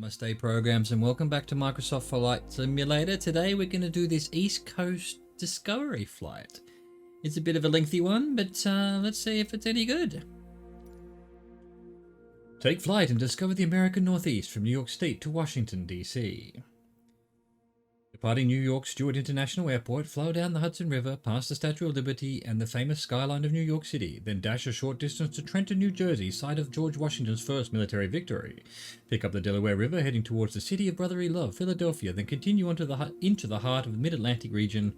Namaste programs and welcome back to Microsoft Flight Simulator. Today we're going to do this East Coast Discovery flight. It's a bit of a lengthy one, but let's see if it's any good. Take flight and discover the American Northeast from New York State to Washington, D.C. Departing New York Stewart International Airport, flow down the Hudson River, past the Statue of Liberty and the famous skyline of New York City, then dash a short distance to Trenton, New Jersey, site of George Washington's first military victory. Pick up the Delaware River, heading towards the city of brotherly love, Philadelphia, then continue into the heart of the Mid-Atlantic region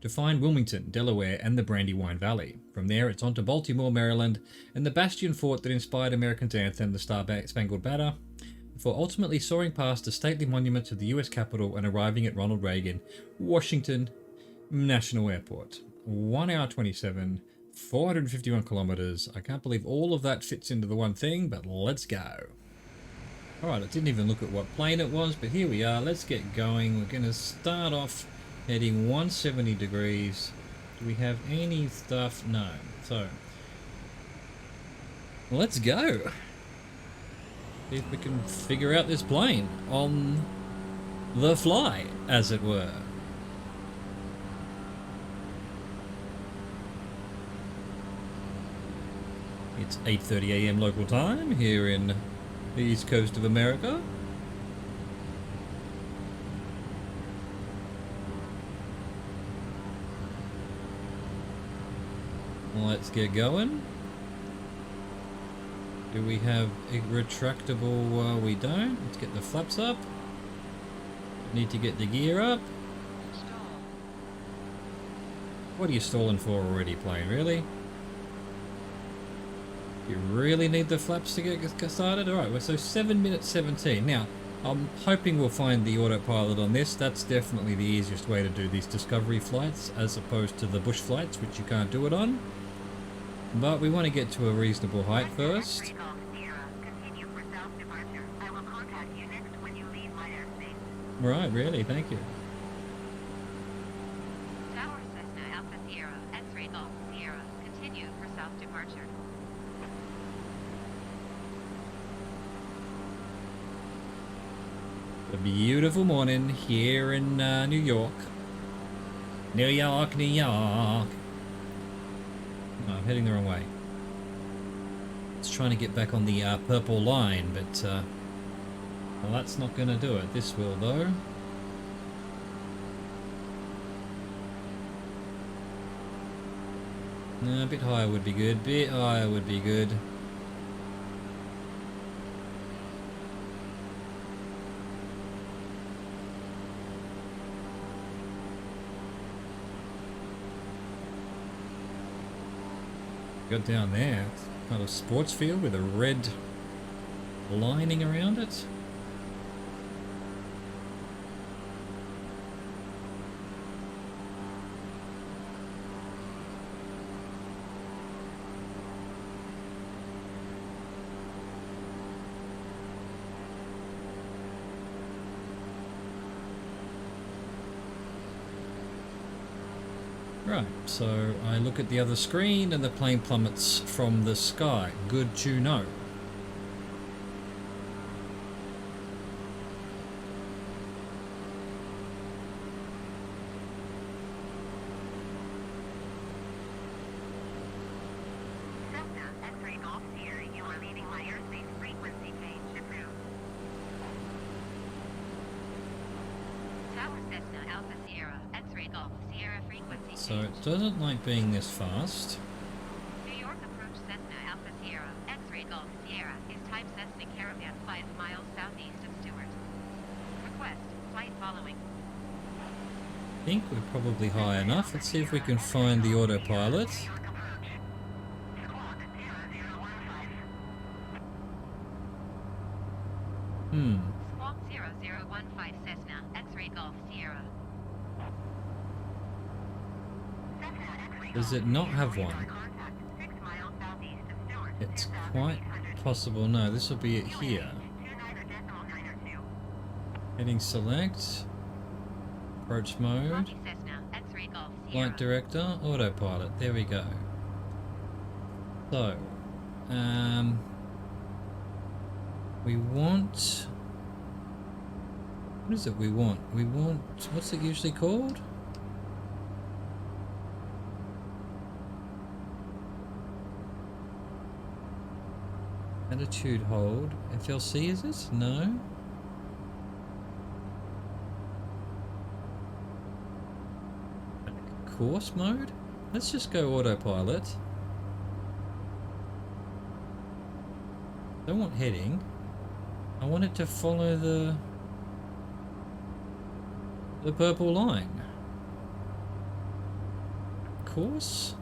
to find Wilmington, Delaware, and the Brandywine Valley. From there, it's on to Baltimore, Maryland, and the bastion fort that inspired America's anthem, the Star-Spangled Banner, before ultimately soaring past the stately monuments of the US Capitol and arriving at Ronald Reagan Washington National Airport. 1 hour 27, 451 kilometers. I can't believe all of that fits into the one thing, but let's go. Alright, I didn't even look at what plane it was, but here we are. Let's get going. We're going to start off heading 170 degrees. Do we have any stuff? No. So, let's go. See if we can figure out this plane on the fly, as it were. It's 8:30 AM local time here in the east coast of America. Let's get going. Do we have a retractable? We don't. Let's get the flaps up. Need to get the gear up. What are you stalling for already, plane? Really? You really need the flaps to get started? Alright, so 7 minutes 17. Now, I'm hoping we'll find the autopilot on this. That's definitely the easiest way to do these discovery flights, as opposed to the bush flights, which you can't do it on. But we want to get to a reasonable height first. Right, really, thank you. Tower Cessna Alpha Sierra, X-ray Golf Sierra, continue for south departure. A beautiful morning here in New York. New York, New York. Oh, I'm heading the wrong way. It's trying to get back on the purple line, but well, that's not going to do it. This will, though. No, a bit higher would be good. Bit higher would be good. Got down there, it's kind of sports field with a red lining around it. Right, so I look at the other screen and the plane plummets from the sky. Good to know. Cessna X-ray Golf Sierra, you are leaving my airspace. Frequency change approved. Tower Cessna Alpha Sierra, X-ray Golf Sierra, frequency change. So it doesn't like being this fast. New York approach Cessna Alpha Sierra, X-ray Golf Sierra, is type Cessna Caravan 5 miles southeast of Stewart. Request, flight following. I think we're probably high enough. Let's see if we can find the autopilot. Squawk 0015 Cessna, X-ray Golf Sierra. Does it not have one? Contact 6 miles southeast of Stewart. It's quite possible. No, this will be it here. Heading select. Approach mode. Copy Cessna, X-ray Golf Sierra. Flight director. Autopilot. There we go. So, we want What is it we want? We want... what's it usually called? Attitude hold. FLC is it? No. Course mode? Let's just go autopilot. Don't want heading. I want it to follow the purple line. Course?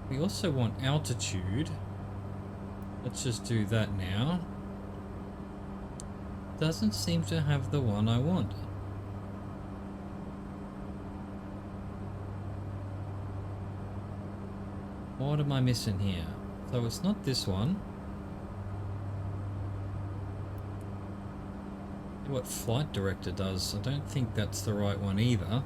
We also want altitude. Let's just do that now. Doesn't seem to have the one I want. What am I missing here? So it's not this one. What Flight Director does, I don't think that's the right one either.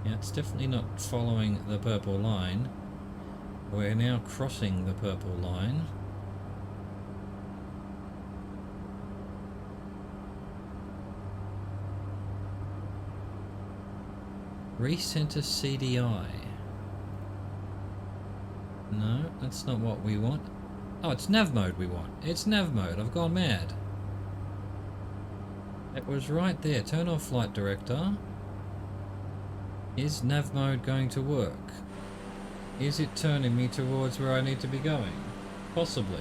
Yeah, it's definitely not following the purple line. We're now crossing the purple line. Recenter CDI. No, that's not what we want. Oh, it's nav mode we want. It's nav mode. I've gone mad. It was right there. Turn off Flight Director. Is nav mode going to work? Is it turning me towards where I need to be going? Possibly.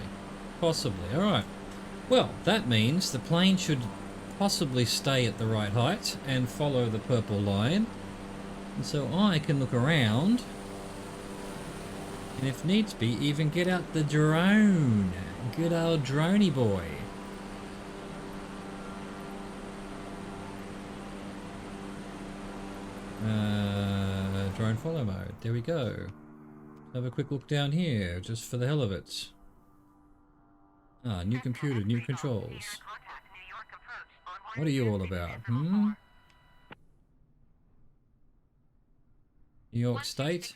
Possibly. Alright. Well, that means the plane should possibly stay at the right height and follow the purple line. And so I can look around. And if needs be, even get out the drone. Good old droney boy. Drone follow mode. There we go. Have a quick look down here, just for the hell of it. Ah, new computer, new controls. What are you all about, hmm? New York State?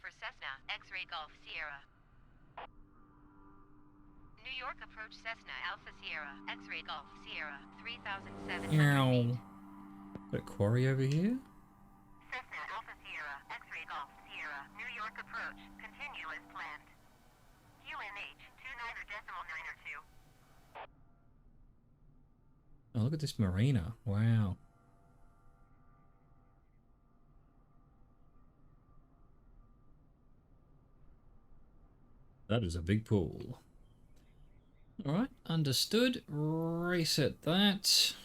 For Cessna, X-ray Golf Sierra. New York approach Cessna Alpha Sierra, X-ray Golf Sierra, 3,700 feet. Got a quarry over here? Cessna Alpha Sierra, X-ray Golf Sierra, New York approach, continue as planned. QNH 29.902. Oh, look at this marina. Wow. That is a big pool. Alright, understood. Reset that.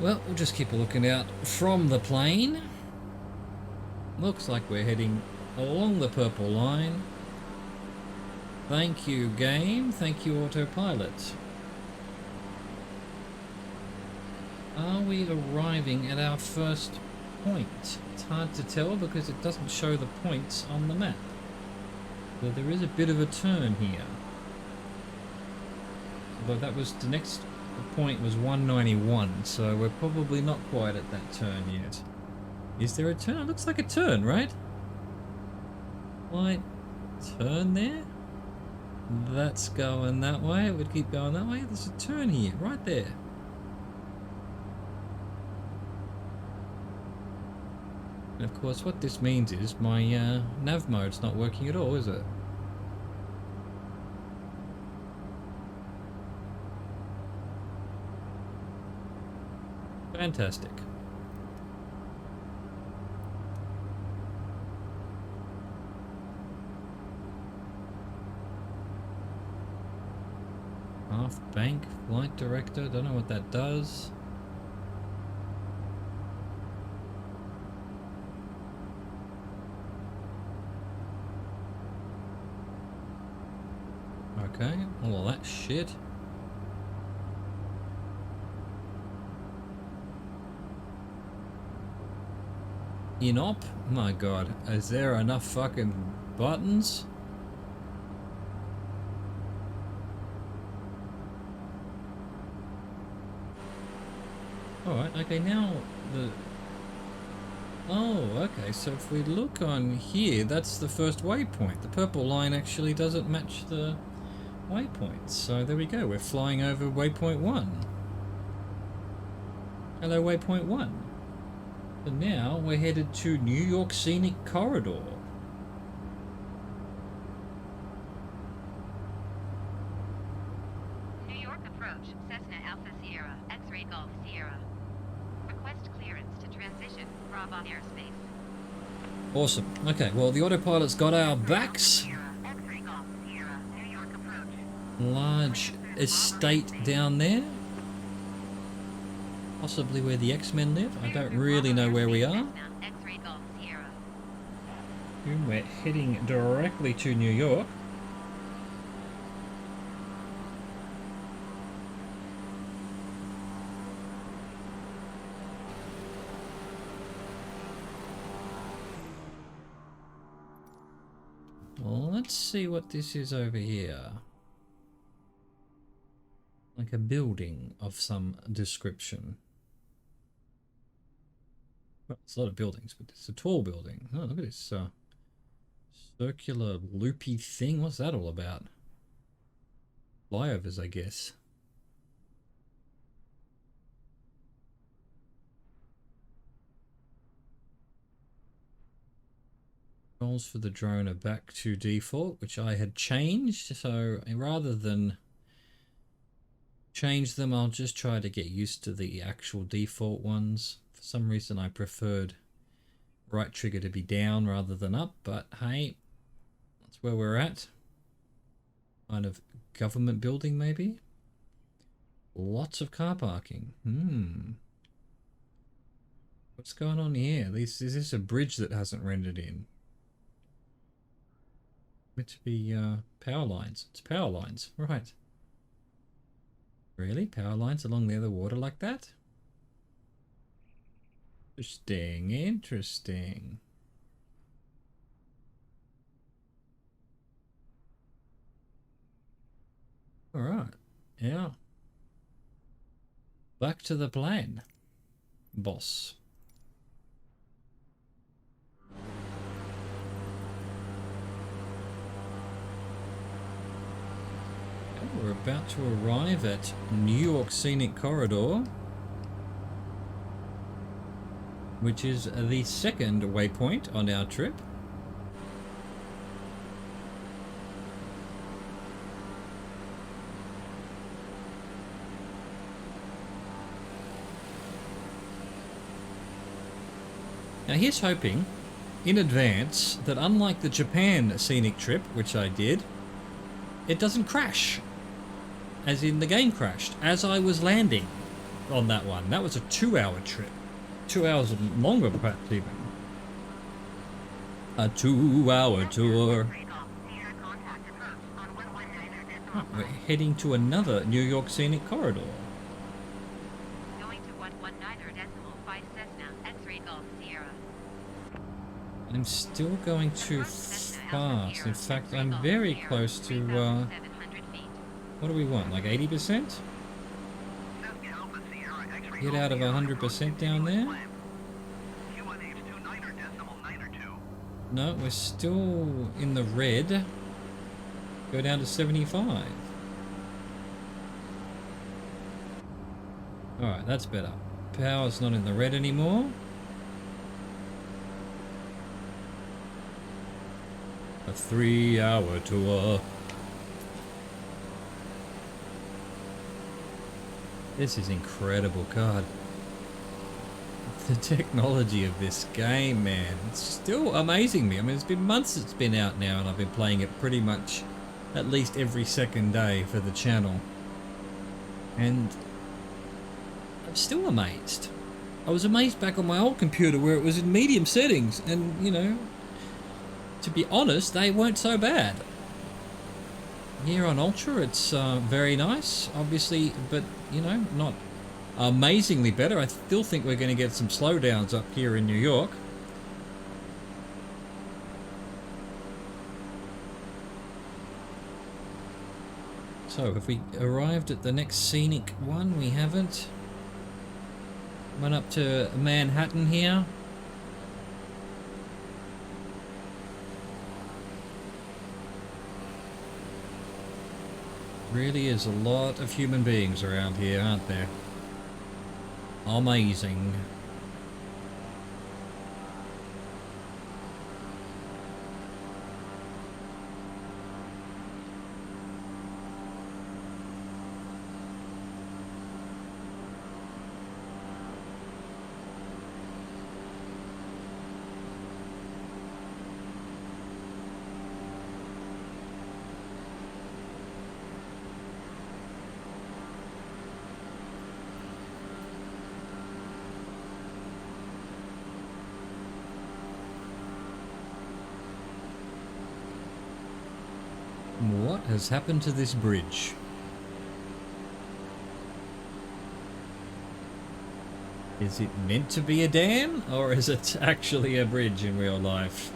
Well, we'll just keep a looking out from the plane. Looks like we're heading along the purple line. Thank you, game. Thank you, autopilot. Are we arriving at our first point? It's hard to tell because it doesn't show the points on the map. But there is a bit of a turn here. Although that was the next point was 191, so we're probably not quite at that turn yet. Is there a turn? It looks like a turn, right? Like, turn there? That's going that way. It would keep going that way. There's a turn here, right there. And of course, what this means is my nav mode's not working at all, is it? Fantastic. Half bank, flight director, don't know what that does. Okay, all of that shit. Inop? My god, is there enough fucking buttons? Alright, okay, now the... Oh, okay, so if we look on here, that's the first waypoint. The purple line actually doesn't match the waypoints. So there we go, we're flying over waypoint 1. Hello, waypoint 1. So now we're headed to New York Scenic Corridor. New York approach, Cessna Alpha Sierra, X-Ray Golf Sierra. Request clearance to transition, Bravo airspace. Awesome. Okay, well, the autopilot's got our backs. Sierra, X-Ray Golf Sierra, New York approach. Large estate down there. Possibly where the X-Men live. I don't really know where we are. X-Ray Golf Sierra. We're heading directly to New York. Well, let's see what this is over here. Like a building of some description. Well, it's a lot of buildings, but it's a tall building. Oh, look at this circular loopy thing. What's that all about? Flyovers, I guess. Controls for the drone are back to default, which I had changed. So rather than change them, I'll just try to get used to the actual default ones. For some reason I preferred right trigger to be down rather than up, but hey, that's where we're at. Kind of government building maybe. Lots of car parking. What's going on here? Is this a bridge that hasn't rendered in? Meant to be power lines. It's power lines, right. Really? Power lines along the other water like that? Interesting, interesting. Alright, yeah. Back to the plan, boss. We're about to arrive at New York Scenic Corridor, which is the second waypoint on our trip. Now here's hoping, in advance, that unlike the Japan scenic trip, which I did, it doesn't crash. As in the game crashed as I was landing on that one. That was a 2-hour trip. 2 hours longer perhaps even. A 2-hour tour. Oh, we're heading to another New York Scenic Corridor. Going to 119.5 Cessna, X-Ray Golf Sierra. I'm still going too fast. In fact, I'm very close to what do we want, like 80%? Get out of 100% down there? No, we're still in the red. Go down to 75. Alright, that's better. Power's not in the red anymore. A 3-hour tour. This is incredible, God. The technology of this game, man, it's still amazing me. I mean, it's been months it's been out now, and I've been playing it pretty much at least every second day for the channel. And I'm still amazed. I was amazed back on my old computer where it was in medium settings, and, you know, to be honest, they weren't so bad. Here on Ultra, it's very nice, obviously, but, you know, not amazingly better. I still think we're going to get some slowdowns up here in New York. So, have we arrived at the next scenic one? We haven't. Went up to Manhattan here. Really is a lot of human beings around here, aren't there? Amazing. What has happened to this bridge? Is it meant to be a dam, or is it actually a bridge in real life?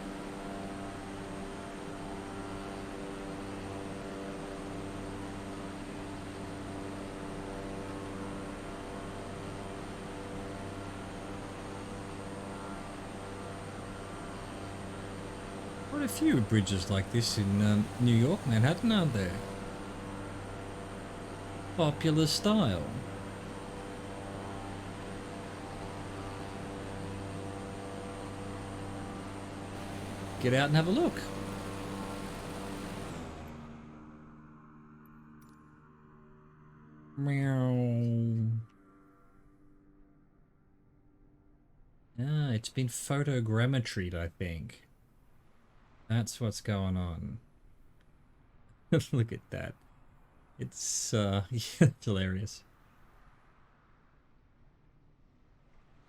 Quite a few bridges like this in New York, Manhattan, aren't there? Popular style. Get out and have a look. Meow. Ah, it's been photogrammetried, I think. That's what's going on. Look at that. It's yeah, it's hilarious.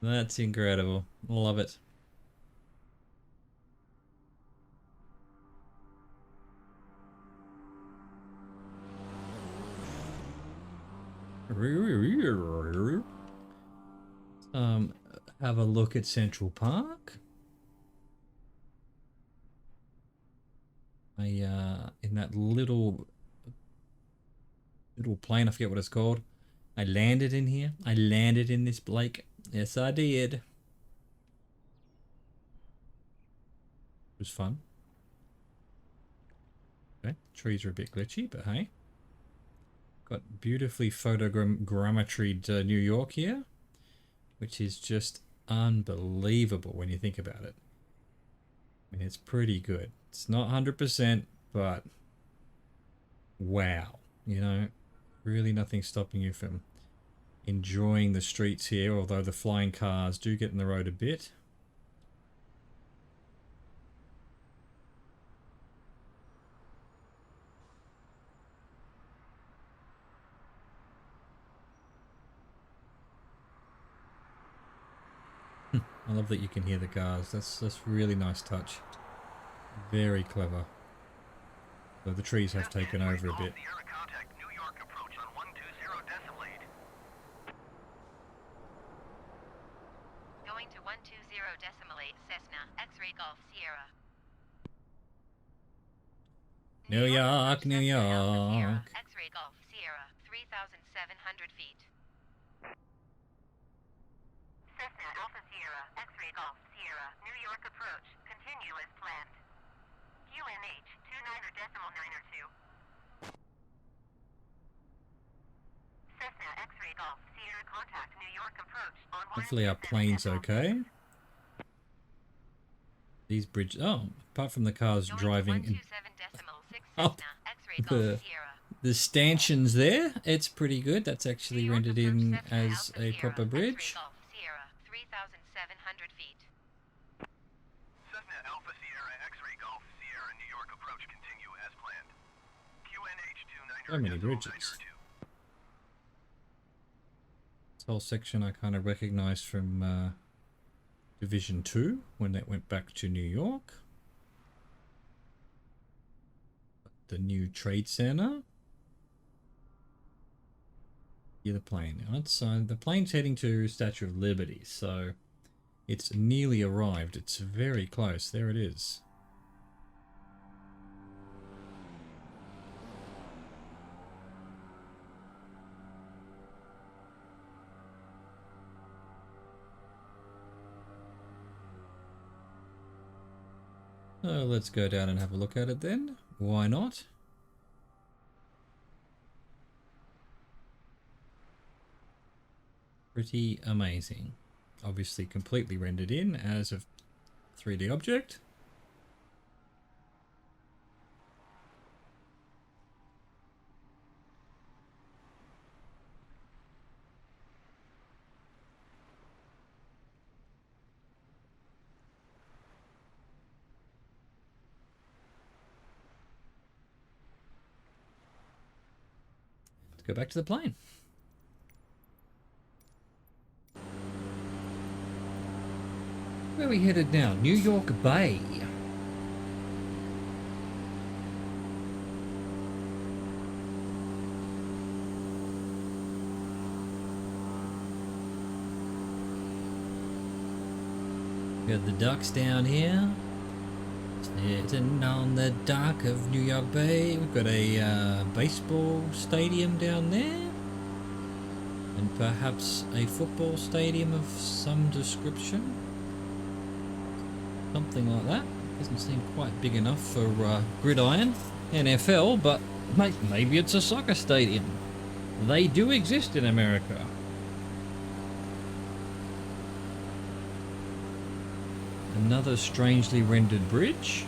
That's incredible. Love it. Have a look at Central Park. In that little plane, I forget what it's called. I landed in here. I landed in this lake. Yes, I did. It was fun. Okay, trees are a bit glitchy, but hey. Got beautifully photogrammetried New York here, which is just unbelievable when you think about it. I mean, it's pretty good. It's not 100%, but wow, you know, really nothing stopping you from enjoying the streets here, although the flying cars do get in the road a bit. I love that you can hear the cars. That's really nice touch. Very clever. Though the trees have taken over a bit. Going to 120.8 Cessna, X-ray Golf Sierra. New York, New York. X-ray Golf Sierra, 3,700 feet. Cessna Alpha Sierra, X-ray Golf Sierra, New York approach, continue as planned. QNH 29.902. Cessna X-ray Golf Sierra contact New York approach on Hopefully our plane's okay. These bridges, oh, apart from the cars driving in, oh, the stanchions there, it's pretty good. That's actually rendered in as a proper bridge. So many bridges. This whole section I kind of recognized from Division 2 when that went back to New York. The new Trade Center. Yeah, the plane. Outside, the plane's heading to Statue of Liberty, so it's nearly arrived. It's very close. There it is. So let's go down and have a look at it then. Why not? Pretty amazing. Obviously completely rendered in as a 3D object. Let's go back to the plane. Where are we headed now? New York Bay. Got the ducks down here. Sitting on the dock of New York Bay. We've got a baseball stadium down there. And perhaps a football stadium of some description. Something like that. Doesn't seem quite big enough for gridiron, NFL, but maybe it's a soccer stadium. They do exist in America. Another strangely rendered bridge.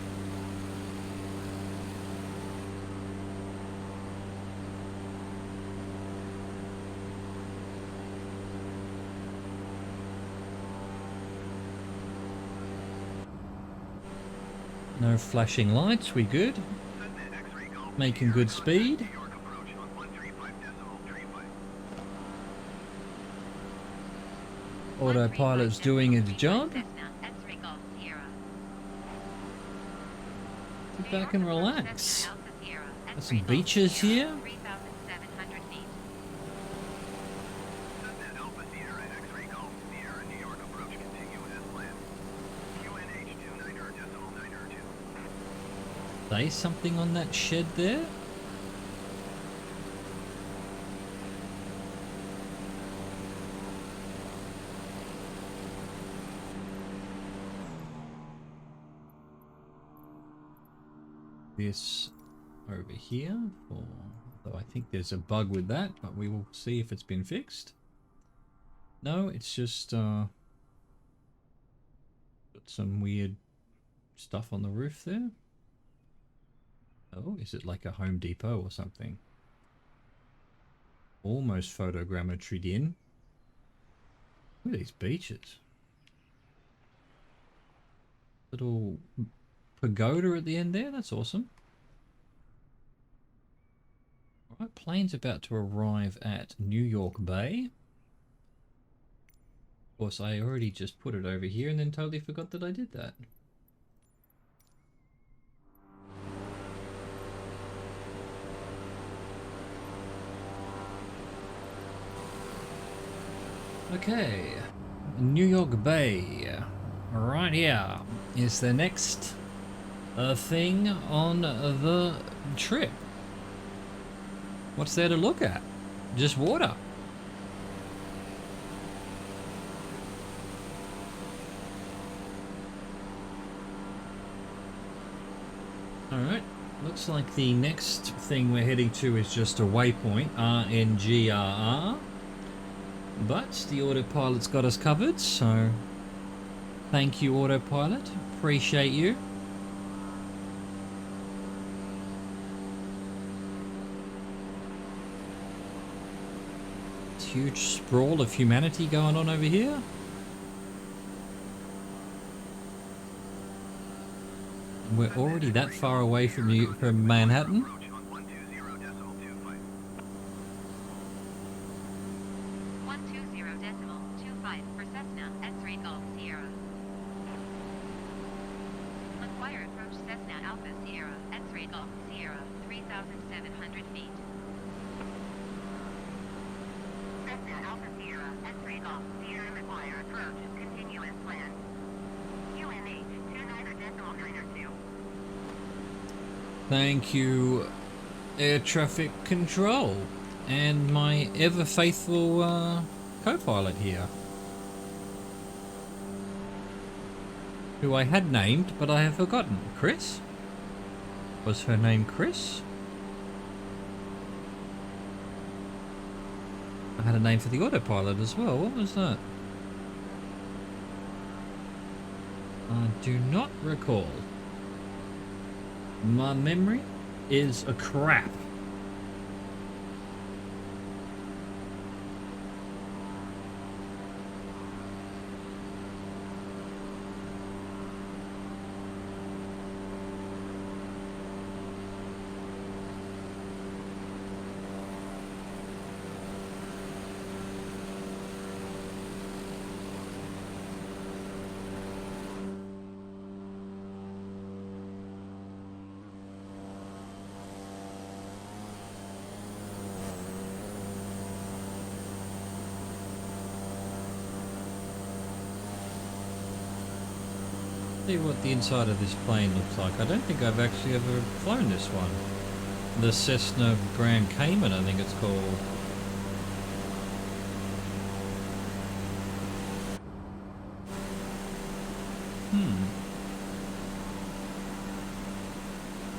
No flashing lights, we good. Making good speed. Autopilot's doing its job. Sit back and relax. Got some beaches here. Say something on that shed there. This over here, though I think there's a bug with that, but we will see if it's been fixed. No, it's just got some weird stuff on the roof there. Oh, is it like a Home Depot or something? Almost photogrammetried in. Look at these beaches. Little pagoda at the end there, that's awesome. Alright, plane's about to arrive at New York Bay. Of course, I already just put it over here and then totally forgot that I did that. Okay, New York Bay, right here is the next thing on the trip. What's there to look at? Just water. Alright, looks like the next thing we're heading to is just a waypoint, RNGRR. But the autopilot's got us covered, so thank you, autopilot. Appreciate you. It's a huge sprawl of humanity going on over here. We're already that far away from Manhattan. 120.25 for Cessna X-Ray Golf Sierra. Acquire approach Cessna Alpha Sierra X-Ray Golf Sierra 3,700 feet. Cessna Alpha Sierra X-Ray Golf Sierra acquire approach continuous plan. UNH 29.902. Thank you, air traffic control, and my ever faithful co-pilot here. who I had named, but I have forgotten. Chris? Was her name Chris? I had a name for the autopilot as well. What was that? I do not recall. My memory is a crap. See what the inside of this plane looks like. I don't think I've actually ever flown this one. The Cessna Grand Cayman, I think it's called.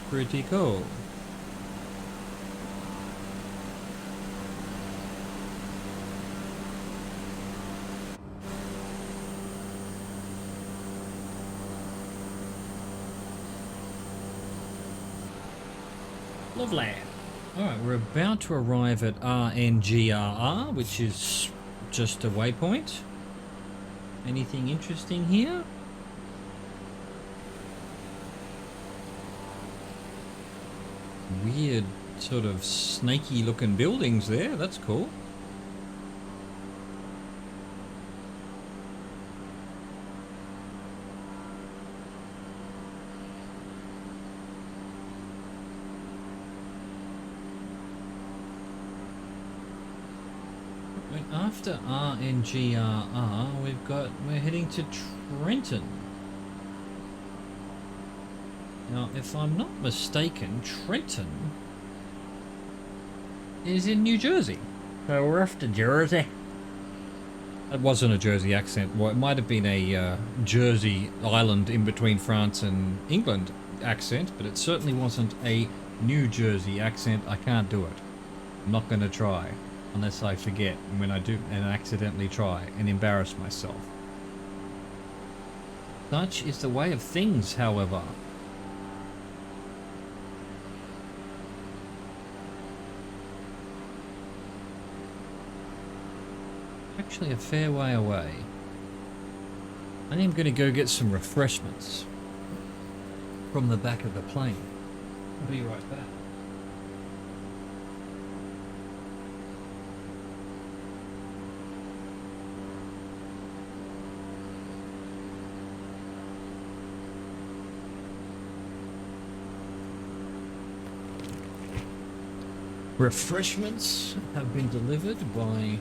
Pretty cool. Lovely. Alright, we're about to arrive at RNGRR, which is just a waypoint. Anything interesting here? Weird sort of snaky looking buildings there, that's cool. After RNGRR, we're heading to Trenton. Now, if I'm not mistaken, Trenton is in New Jersey. So we're off to Jersey. It wasn't a Jersey accent. Well, it might have been a Jersey island in between France and England accent, but it certainly wasn't a New Jersey accent. I can't do it. I'm not going to try. Unless I forget when I do and accidentally try and embarrass myself. Such is the way of things, however. Actually a fair way away. I am going to go get some refreshments from the back of the plane. I'll be right back. Refreshments have been delivered by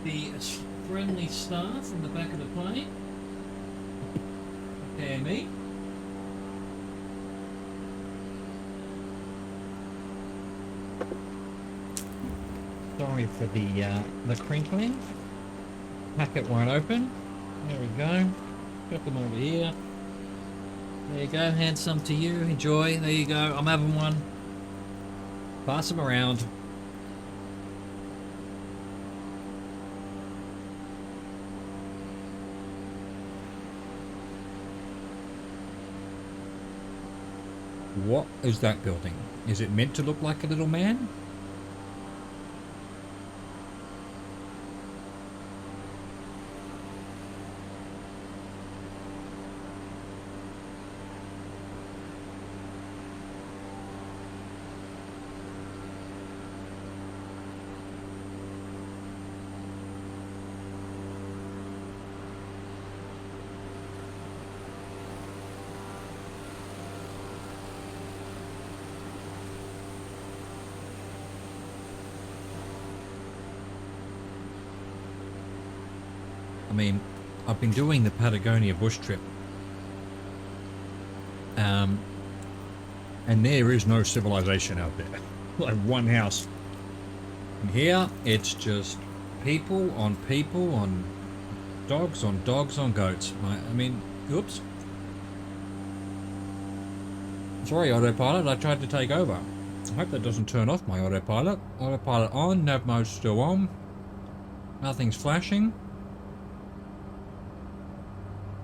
the friendly staff in the back of the plane. And me. Sorry for the crinkling. Packet won't open. There we go. Got them over here. There you go, hand some to you, enjoy, there you go, I'm having one. Pass them around. What is that building? Is it meant to look like a little man? I mean, I've been doing the Patagonia bush trip. And there is no civilization out there. Like one house. And here, it's just people on Dogs on goats. I mean, oops. Sorry, autopilot, I tried to take over. I hope that doesn't turn off my autopilot. Autopilot on, nav mode still on. Nothing's flashing.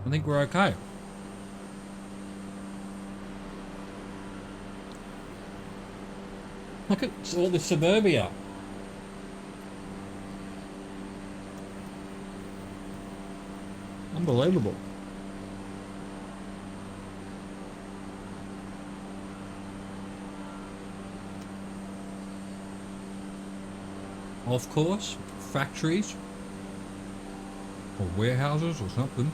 I think we're okay. Look at all the suburbia. Unbelievable. Of course, factories or warehouses or something.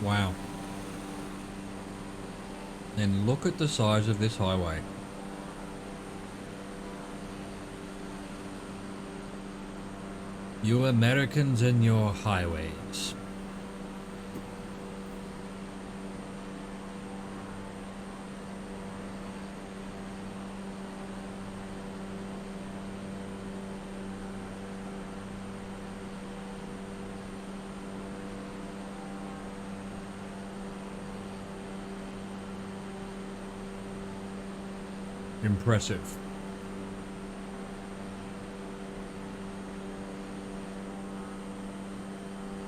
Wow. And look at the size of this highway. You Americans and your highways. Impressive.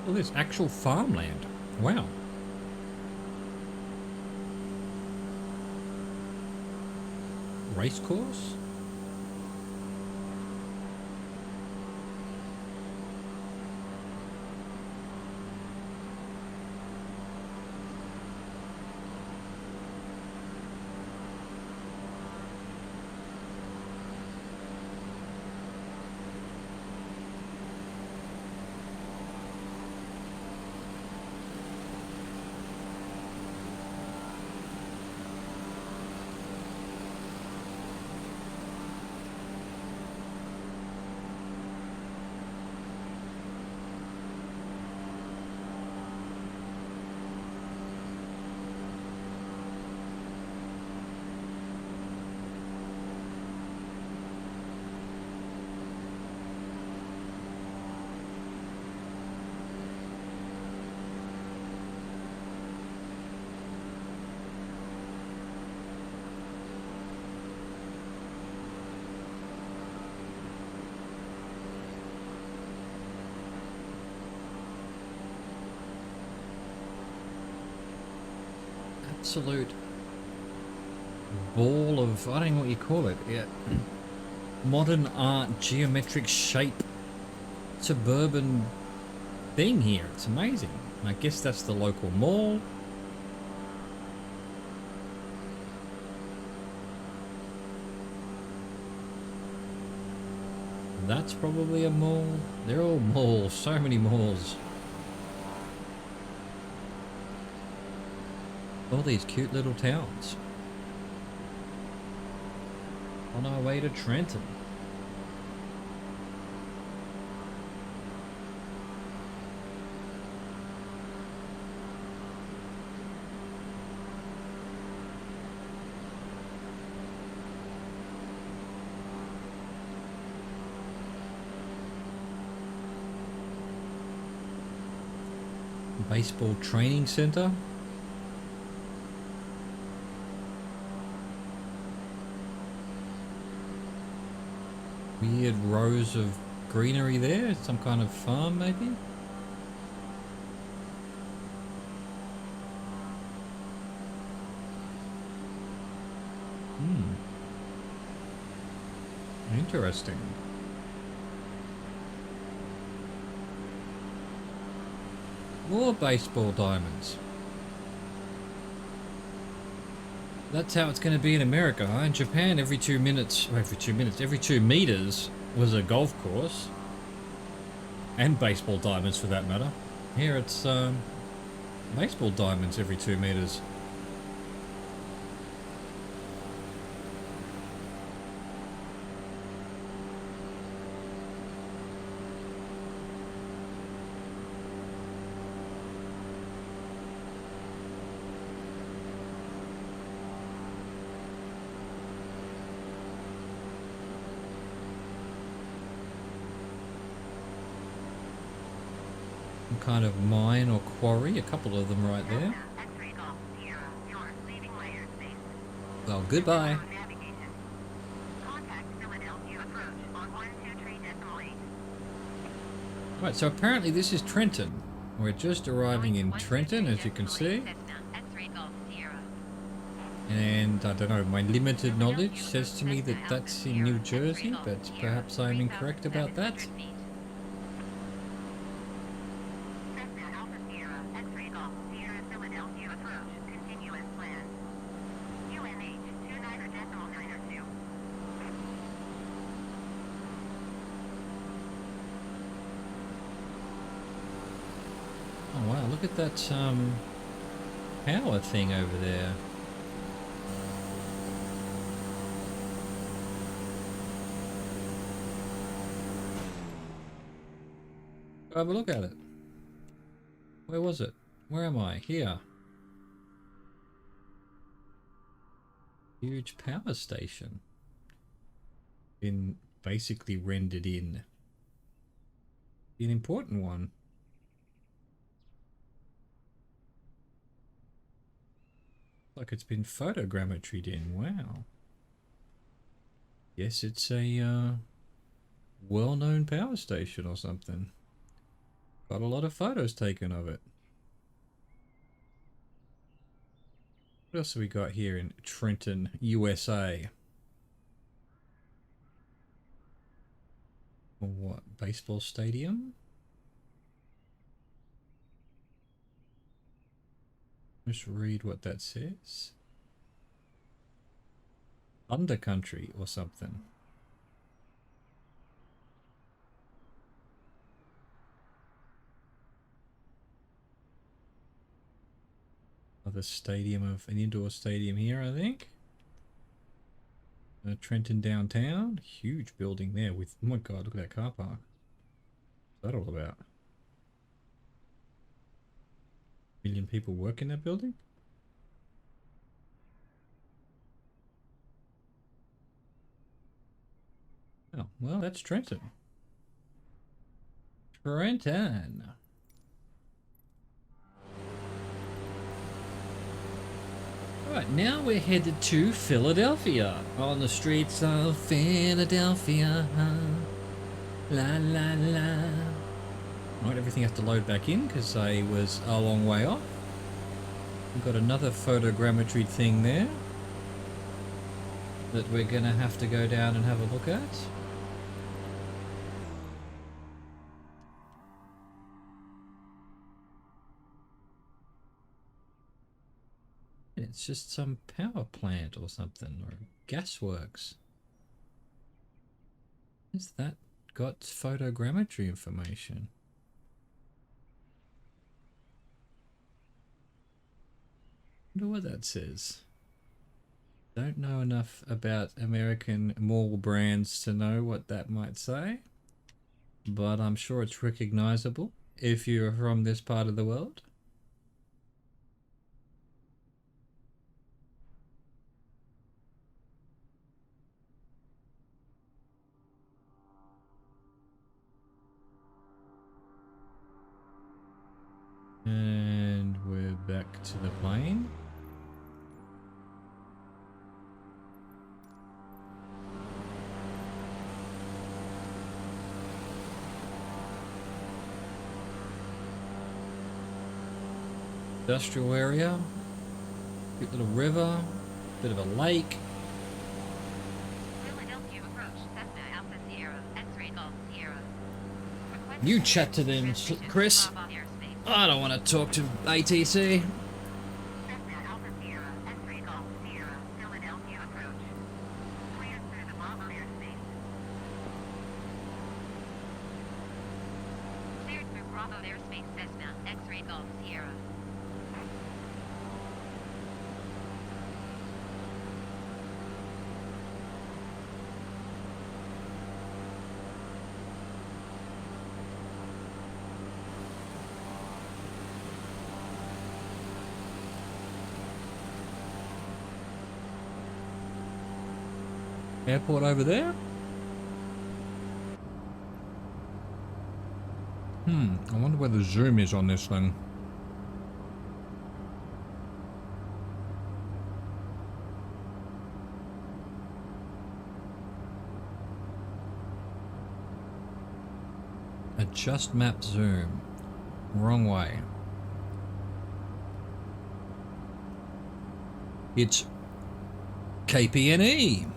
Well, there's actual farmland. Wow. Racecourse? Absolute ball of, I don't know what you call it. Yeah. Modern art, geometric shape, suburban thing here. It's amazing. I guess that's the local mall. That's probably a mall. They're all malls. So many malls. All these cute little towns. On our way to Trenton. Baseball training center. Weird rows of greenery there. Some kind of farm, maybe? Interesting. More baseball diamonds. That's how it's going to be in America, huh? In Japan, every 2 minutes, every 2 meters was a golf course. And baseball diamonds, for that matter. Here it's baseball diamonds every 2 meters. some kind of mine or quarry. A couple of them right there. X-ray Golf Sierra, north, leaving layer space. Well, goodbye. Navigation. Contact Philadelphia approach on 123.8. Right, so apparently this is Trenton. We're just arriving in Trenton, as you can see. X-ray Golf Sierra. And I don't know, my limited knowledge says to me that that's in New Jersey, but perhaps I'm incorrect about that. Cessna Alpha Sierra, X-ray Golf Sierra, Philadelphia approach, continuous plan. UNH 29.902. Oh wow, look at that power thing over there. Go have a look at it. Where was it? Where am I? Here. Huge power station. Been basically rendered in. An important one. Like it's been photogrammetried in. Wow. Yes, it's a well-known power station or something. Got a lot of photos taken of it. What else have we got here in Trenton, USA? What, baseball stadium? Just read what that says. Undercountry or something. Another stadium of an indoor stadium here, I think. Trenton downtown, huge building there with, oh my god, look at that car park. What's that all about? Million people work in that building? Oh, well, that's Trenton. Trenton. Alright, now we're headed to Philadelphia. On the streets of Philadelphia. La la la. Alright, everything has to load back in because I was a long way off. We've got another photogrammetry thing there that we're gonna have to go down and have a look at. It's just some power plant or something, or gas works. Is that got photogrammetry information? Wonder what that says. Don't know enough about American mall brands to know what that might say, but I'm sure it's recognizable if you're from this part of the world. And we're back to the plane. Industrial area, cute little river, bit of a lake. Philadelphia approach, Cessna Alpha Sierra, X-ray Golf Sierra. Request You chat to them, Chris. Bravo airspace. I don't want to talk to ATC. Cessna Alpha Sierra, X-ray Golf Sierra, Philadelphia approach. Cleared through the Bravo airspace. Cleared through Bravo airspace, Cessna, X-ray Golf Sierra. Airport over there. I wonder where the zoom is on this thing. Adjust map zoom. Wrong way. It's KPNE.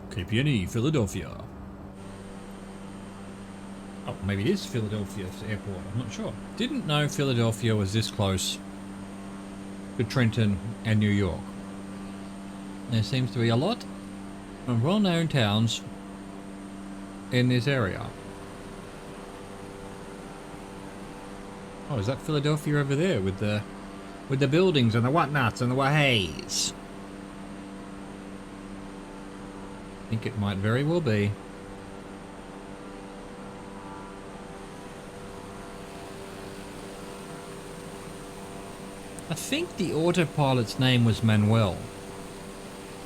KPNE, Philadelphia. Oh, maybe it is Philadelphia Airport. I'm not sure. Didn't know Philadelphia was this close to Trenton and New York. There seems to be a lot of well-known towns in this area. Oh, is that Philadelphia over there with the buildings and the whatnots and the whahays? I think it might very well be. I think the autopilot's name was Manuel.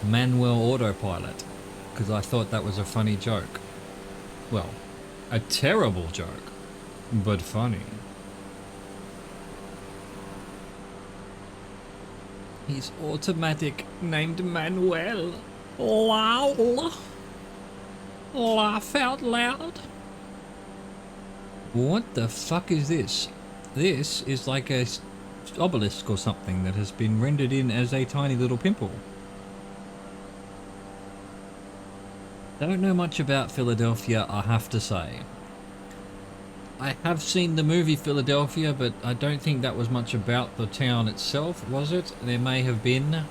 Manuel Autopilot. Because I thought that was a funny joke. Well, a terrible joke, but funny. He's automatic, named Manuel. Lol. Laugh out loud. What the fuck is this? This is like a obelisk or something that has been rendered in as a tiny little pimple. Don't know much about Philadelphia, I have to say. I have seen the movie Philadelphia, but I don't think that was much about the town itself, was it? There may have been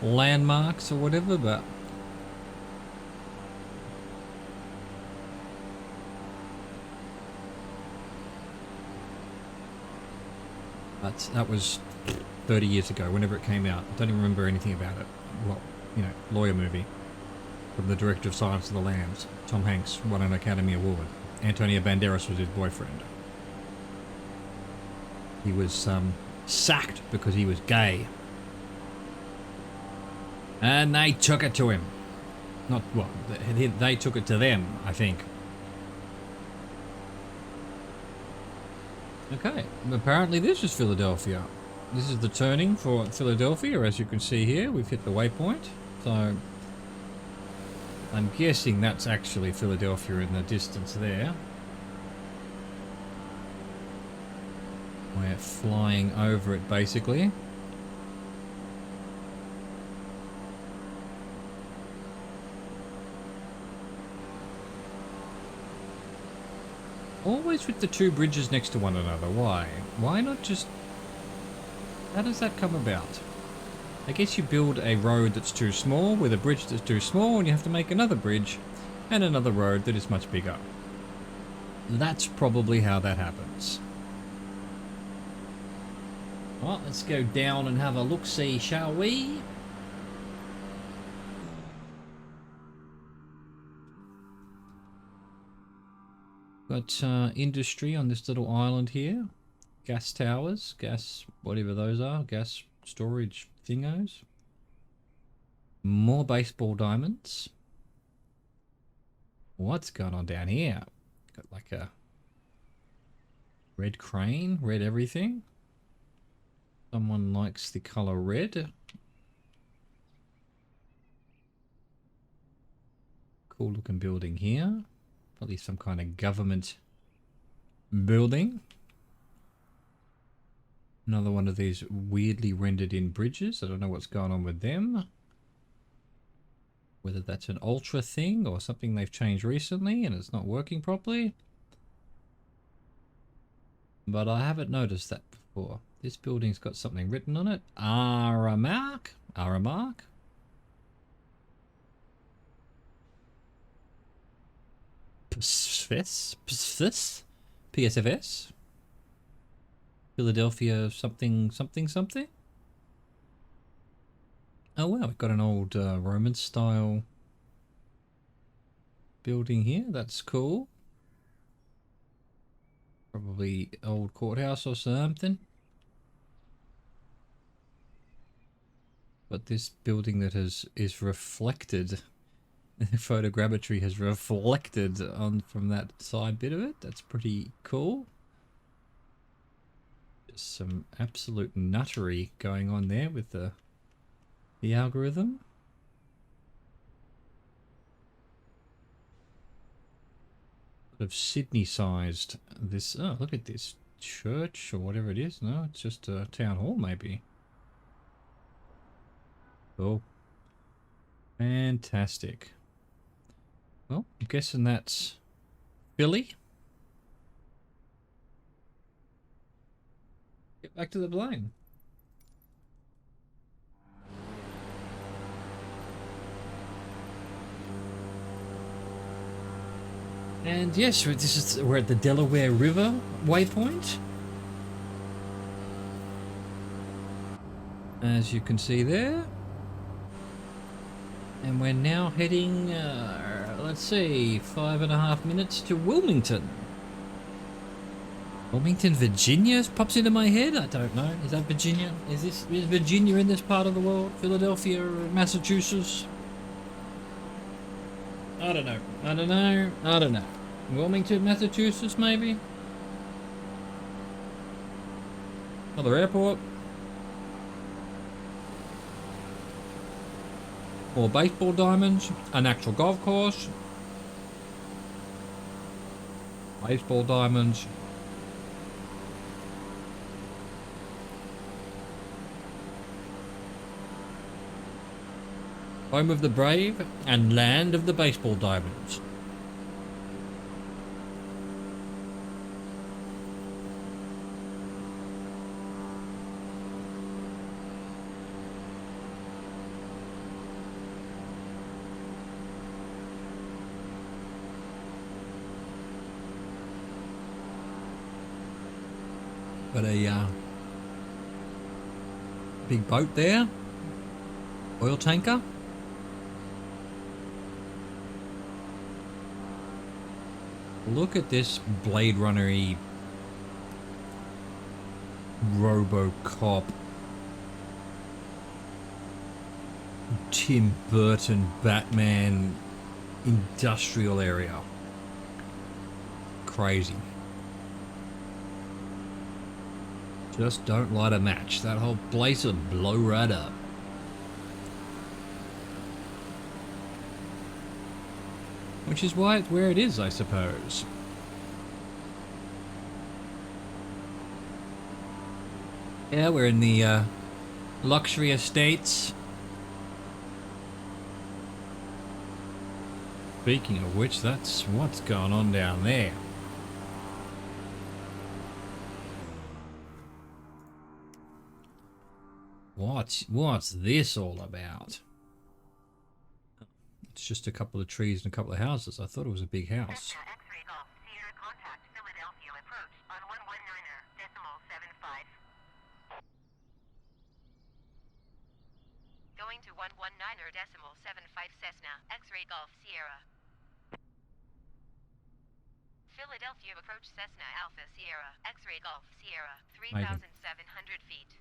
landmarks or whatever, but... that was 30 years ago, whenever it came out. I don't even remember anything about it. Well, you know, lawyer movie. From the director of Silence of the Lambs. Tom Hanks won an Academy Award. Antonio Banderas was his boyfriend. He was sacked because he was gay. And they took it to him. Not, well, they took it to them, I think. Okay, apparently this is Philadelphia. This is the turning for Philadelphia, as you can see here. We've hit the waypoint. So, I'm guessing that's actually Philadelphia in the distance there. We're flying over it, basically. Always with the two bridges next to one another. Why? Why not just... How does that come about? I guess you build a road that's too small with a bridge that's too small, and you have to make another bridge and another road that is much bigger. That's probably how that happens. Alright, let's go down and have a look-see, shall we? Got industry on this little island here. Gas towers, gas, whatever those are, gas storage thingos. More baseball diamonds. What's going on down here? Got like a red crane, red everything. Someone likes the color red. Cool looking building here. Probably some kind of government building. Another one of these weirdly rendered in bridges. I don't know what's going on with them. Whether that's an ultra thing or something they've changed recently and it's not working properly. But I haven't noticed that before. This building's got something written on it. Aramark? Aramark? PSFS? PSFS? Philadelphia something something something? Oh wow, we've got an old Roman style building here. That's cool. Probably old courthouse or something. But this building that is reflected photogrammetry has reflected on from that side bit of it. That's pretty cool. Just some absolute nuttery going on there with the algorithm. Sort of Sydney-sized this. Oh, look at this church or whatever it is. No, it's just a town hall, maybe. Cool. Fantastic. Well, I'm guessing that's Philly. Get back to the plane. And yes, we're at the Delaware River waypoint. As you can see there. And we're now heading, let's see, 5.5 minutes to Wilmington. Wilmington, Virginia pops into my head. I don't know. Is that Virginia? Is Virginia in this part of the world? Philadelphia, Massachusetts? I don't know. I don't know. I don't know. Wilmington, Massachusetts, maybe? Another airport. More baseball diamonds. An actual golf course. Baseball diamonds. Home of the brave and land of the baseball diamonds. Got a big boat there. Oil tanker. Look at this Blade Runner-y RoboCop Tim Burton Batman industrial area. Crazy. Just don't light a match. That whole place would blow right up. Which is why it's where it is, I suppose. Yeah, we're in the luxury estates. Speaking of which, that's what's going on down there. What's this all about? It's just a couple of trees and a couple of houses. I thought it was a big house. X-ray Golf Sierra contact Philadelphia approach on 119er decimal 75. Going to 119er decimal 75 Cessna X-ray Golf Sierra. Philadelphia approach Cessna Alpha Sierra X-ray Golf Sierra 3,700 feet.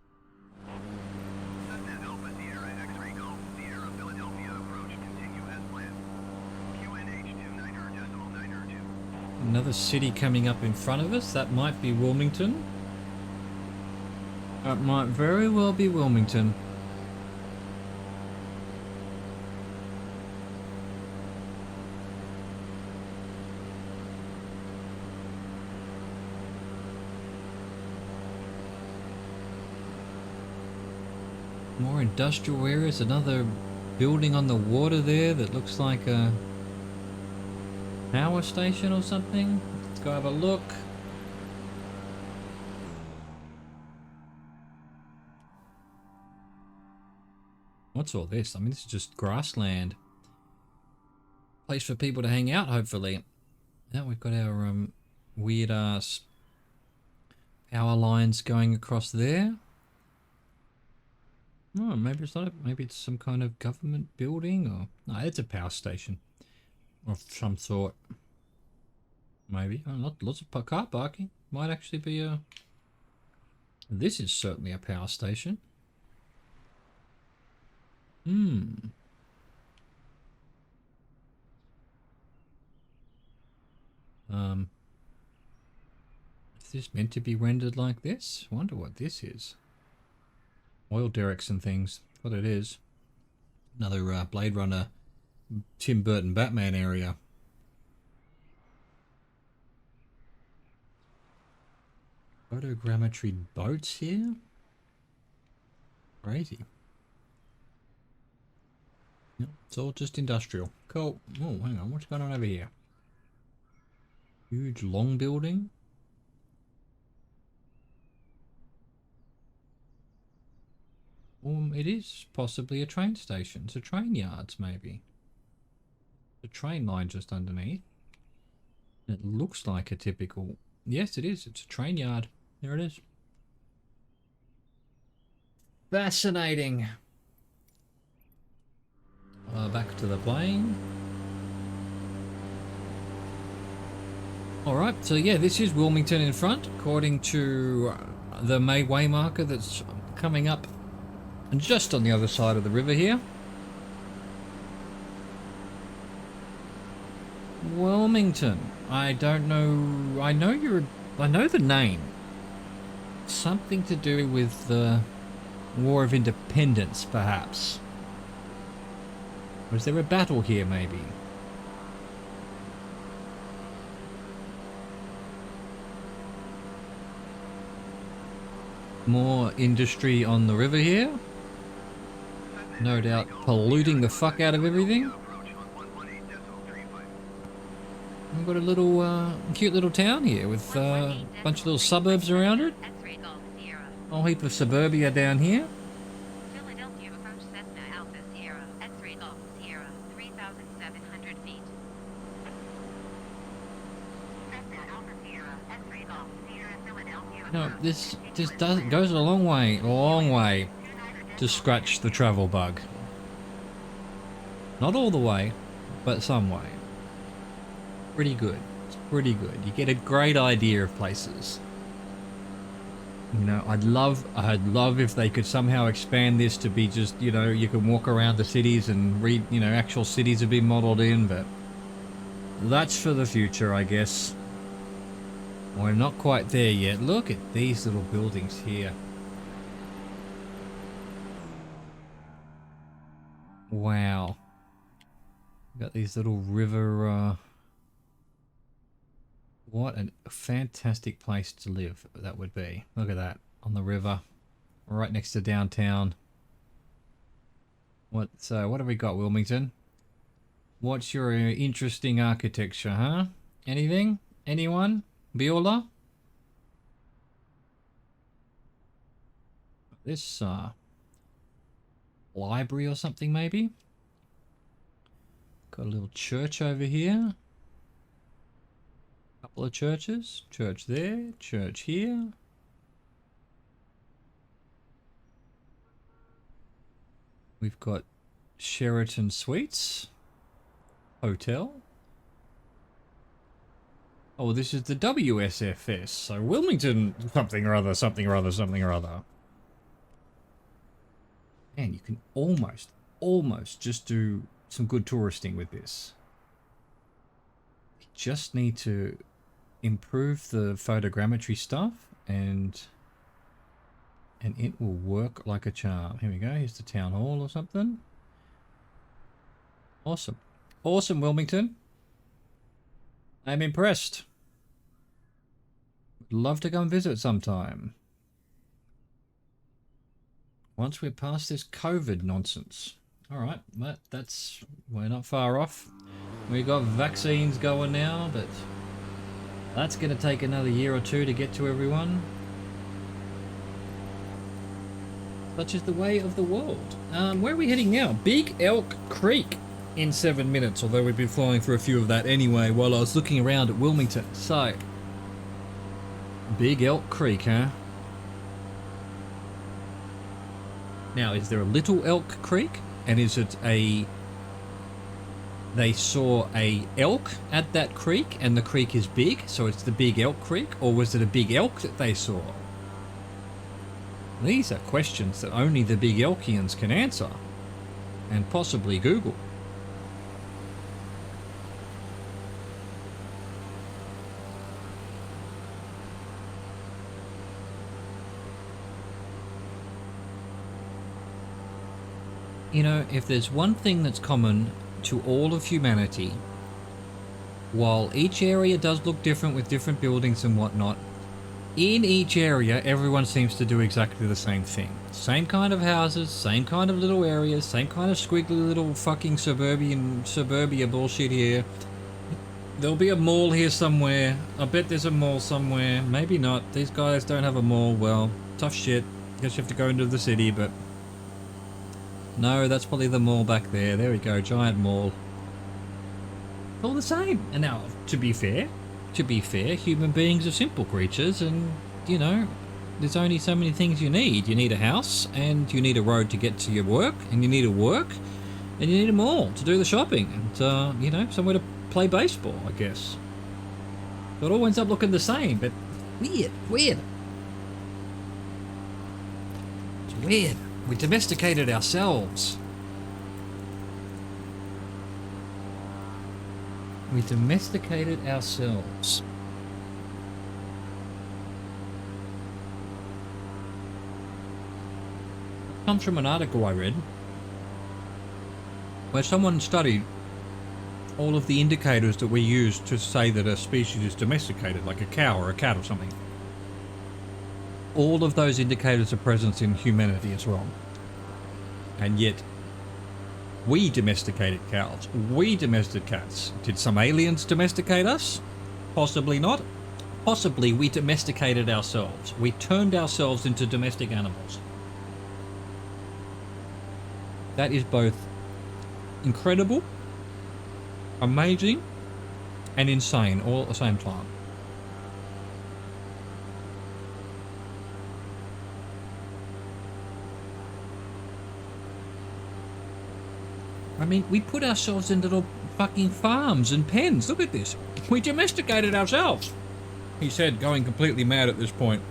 Cessna Alpha Sierra X-ray Golf Sierra Philadelphia approach continue as planned. QNH 29er decimal 9er 2. Another city coming up in front of us. That might be Wilmington. That might very well be Wilmington. More industrial areas, another building on the water there that looks like a power station or something. Let's go have a look. What's all this? I mean, this is just grassland. Place for people to hang out, hopefully. Now we've got our weird ass power lines going across there. Oh, maybe it's not. Maybe it's some kind of government building, or no, it's a power station of some sort. Maybe. Oh, lots of car parking. Might actually be a. This is certainly a power station. this meant to be rendered like this? I wonder what this is. Oil derricks and things. What it is. Another Blade Runner, Tim Burton Batman area. Photogrammetry boats here? Crazy. Yep, it's all just industrial. Cool. Oh, hang on. What's going on over here? Huge long building. It is possibly a train station. It's a train yards, maybe. The train line just underneath. It looks like a typical... Yes, it is. It's a train yard. There it is. Fascinating. Back to the plane. Alright, so yeah, this is Wilmington in front, according to the May marker that's coming up just on the other side of the river here. Wilmington. I don't know. I know the name. Something to do with the War of Independence, perhaps. Was there a battle here, maybe? More industry on the river here. No doubt polluting the fuck out of everything. We've got a little, cute little town here with a bunch of little suburbs around it. A whole heap of suburbia down here. Philadelphia approach Cessna Alpha Sierra, X-ray Golf Sierra, 3,700 feet. Cessna Alpha Sierra, X-ray Golf Sierra, Philadelphia. No, this goes a long way to scratch the travel bug. Not all the way, but some way. Pretty good. It's pretty good. You get a great idea of places. You know, I'd love if they could somehow expand this to be just, you know, you can walk around the cities and read, you know, actual cities have been modeled in, but that's for the future, I guess. We're not quite there yet. Look at these little buildings here. Wow. Got these little river, what a fantastic place to live that would be. Look at that, on the river, right next to downtown. What have we got, Wilmington? What's your interesting architecture, huh? Anything? Anyone? Beulah? This, library or something, maybe? Got a little church over here. Couple of churches. Church there, church here. We've got Sheraton Suites. Hotel. Oh, this is the WSFS. So Wilmington something or other, something or other, something or other. And you can almost just do some good touristing with this. You just need to improve the photogrammetry stuff and it will work like a charm. Here we go. Here's the town hall or something. Awesome. Awesome, Wilmington. I'm impressed. Would love to come visit sometime. Once we're past this COVID nonsense. Alright, we're not far off. We've got vaccines going now, but that's going to take another year or two to get to everyone. Such is the way of the world. Where are we heading now? Big Elk Creek in 7 minutes, although we've been flying through a few of that anyway while I was looking around at Wilmington. So, Big Elk Creek, huh? Now, is there a Little Elk Creek? And is it they saw a elk at that creek and the creek is big, so it's the Big Elk Creek? Or was it a big elk that they saw? These are questions that only the Big Elkians can answer. And possibly Google. You know, if there's one thing that's common to all of humanity, while each area does look different with different buildings and whatnot, in each area, everyone seems to do exactly the same thing. Same kind of houses, same kind of little areas, same kind of squiggly little fucking suburbia bullshit here. There'll be a mall here somewhere. I bet there's a mall somewhere. Maybe not. These guys don't have a mall. Well, tough shit. Guess you have to go into the city, but... No, that's probably the mall back there. There we go, giant mall. All the same. And now, to be fair, human beings are simple creatures, and, you know, there's only so many things you need. You need a house, and you need a road to get to your work, and you need a work, and you need a mall to do the shopping, and, you know, somewhere to play baseball, I guess. So it all ends up looking the same, but weird. It's weird. We domesticated ourselves. We domesticated ourselves. It comes from an article I read where someone studied all of the indicators that we use to say that a species is domesticated, like a cow or a cat or something. All of those indicators are present in humanity as well. And yet, we domesticated cows. We domesticated cats. Did some aliens domesticate us? Possibly not. Possibly we domesticated ourselves. We turned ourselves into domestic animals. That is both incredible, amazing, and insane all at the same time. I mean, we put ourselves in little fucking farms and pens. Look at this. We domesticated ourselves. He said, going completely mad at this point.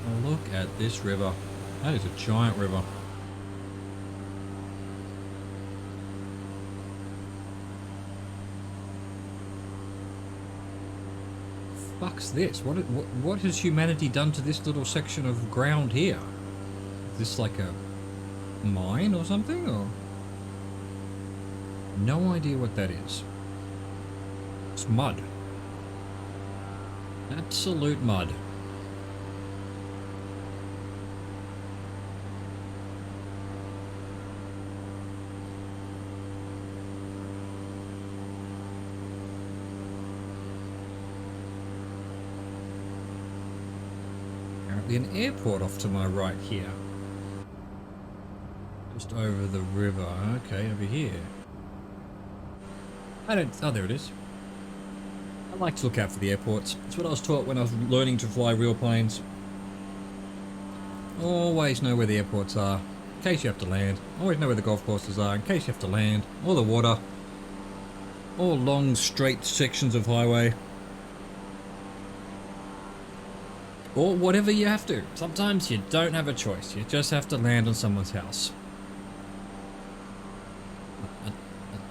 Oh, look at this river. That is a giant river. Fuck's this? What has humanity done to this little section of ground here? Is this like a mine or something? Or no idea what that is. It's mud. Absolute mud. An airport off to my right here. Just over the river. Okay, over here. Oh, there it is. I like to look out for the airports. It's what I was taught when I was learning to fly real planes. Always know where the airports are, in case you have to land. Always know where the golf courses are, in case you have to land. Or the water. Or long, straight sections of highway. Or whatever you have to. Sometimes you don't have a choice. You just have to land on someone's house.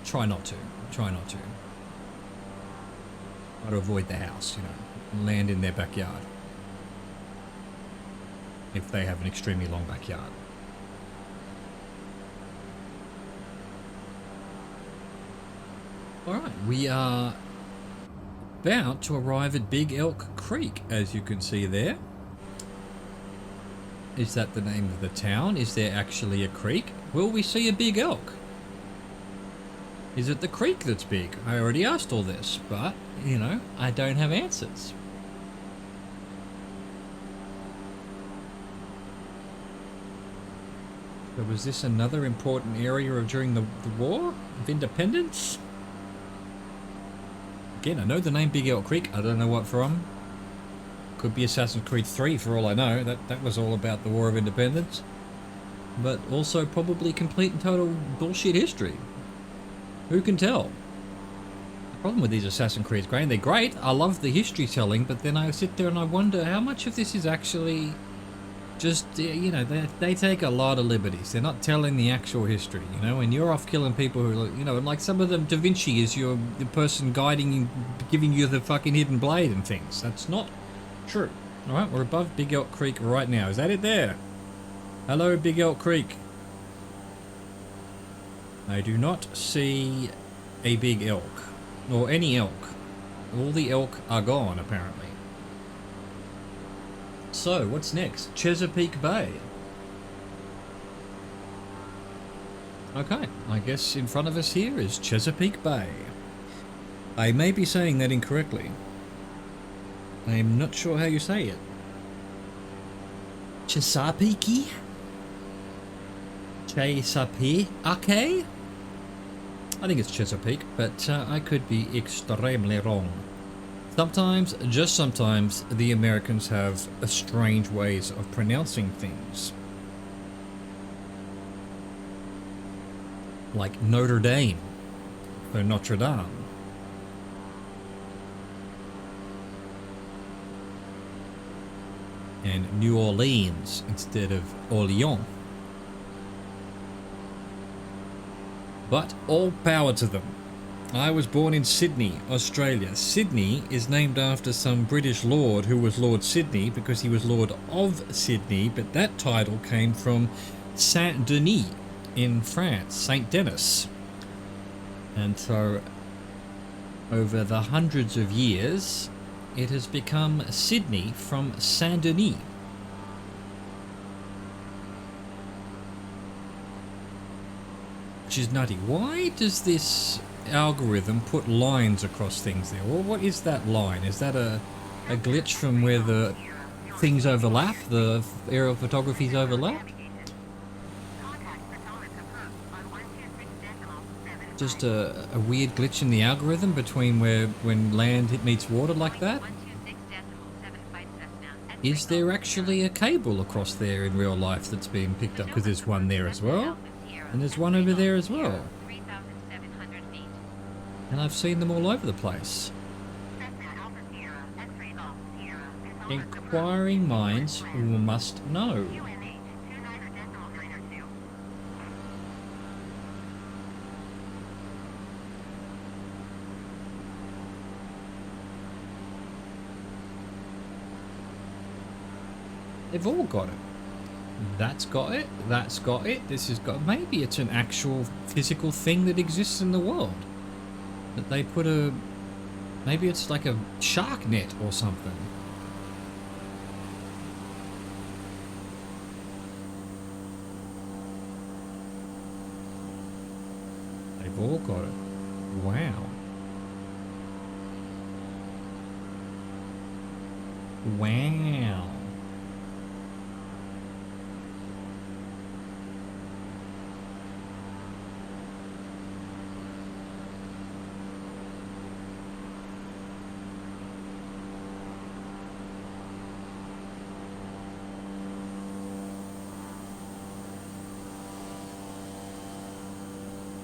Try not to. Try not to. Try to avoid the house, you know. Land in their backyard. If they have an extremely long backyard. Alright, we are about to arrive at Big Elk Creek, as you can see there. Is that the name of the town? Is there actually a creek? Will we see a big elk? Is it the creek that's big? I already asked all this, but, you know, I don't have answers. So was this another important area during the War of Independence? Again, I know the name Big Elk Creek. I don't know what from. Could be Assassin's Creed 3 for all I know. That was all about the War of Independence. But also probably complete and total bullshit history. Who can tell? The problem with these Assassin's Creed games, they're great. I love the history telling, but then I sit there and I wonder how much of this is actually just, you know, they take a lot of liberties. They're not telling the actual history, you know, and you're off killing people who, you know, like some of them, Da Vinci is the person guiding you, giving you the fucking hidden blade and things. That's not true. All right, we're above Big Elk Creek right now. Is that it there? Hello, Big Elk Creek. I do not see a big elk, or any elk. All the elk are gone, apparently. So, what's next? Chesapeake Bay. Okay, I guess in front of us here is Chesapeake Bay. I may be saying that incorrectly. I'm not sure how you say it. Chesapeake? Chesapeake? Okay? I think it's Chesapeake, but I could be extremely wrong. Sometimes, just sometimes, the Americans have strange ways of pronouncing things. Like Notre Dame for Notre Dame. And New Orleans instead of Orleans. But all power to them. I was born in Sydney, Australia. Sydney is named after some British lord who was Lord Sydney because he was Lord of Sydney, but that title came from Saint Denis in France, Saint Denis. And so over the hundreds of years, it has become Sydney from Saint Denis. Which is nutty. Why does this algorithm put lines across things there? Well, what is that line? Is that a glitch from where the things overlap, the aerial photographies overlap? Just a weird glitch in the algorithm between when land meets water like that? Is there actually a cable across there in real life that's being picked up? Because there's one there as well. And there's one over there as well. And I've seen them all over the place. Inquiring minds must know. They've all got it. That's got it. That's got it. This has got. Maybe it's an actual physical thing that exists in the world. That they put a. Maybe it's like a shark net or something. They've all got it. Wow. Wow.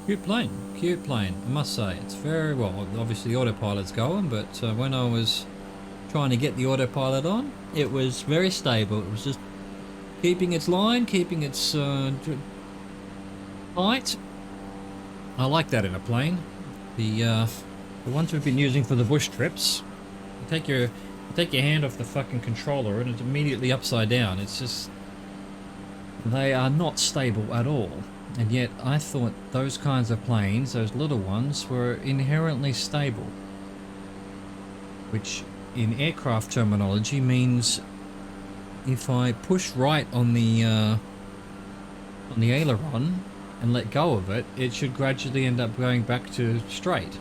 Cute plane, I must say. It's very well, obviously autopilot's going, but when I was trying to get the autopilot on, it was very stable. It was just keeping its line, keeping its height. I like that in a plane. The ones we've been using for the bush trips, you take your hand off the fucking controller and it's immediately upside down. It's just, they are not stable at all. And yet I thought those kinds of planes, those little ones, were inherently stable. Which in aircraft terminology means if I push right on the aileron and let go of it, it should gradually end up going back to straight.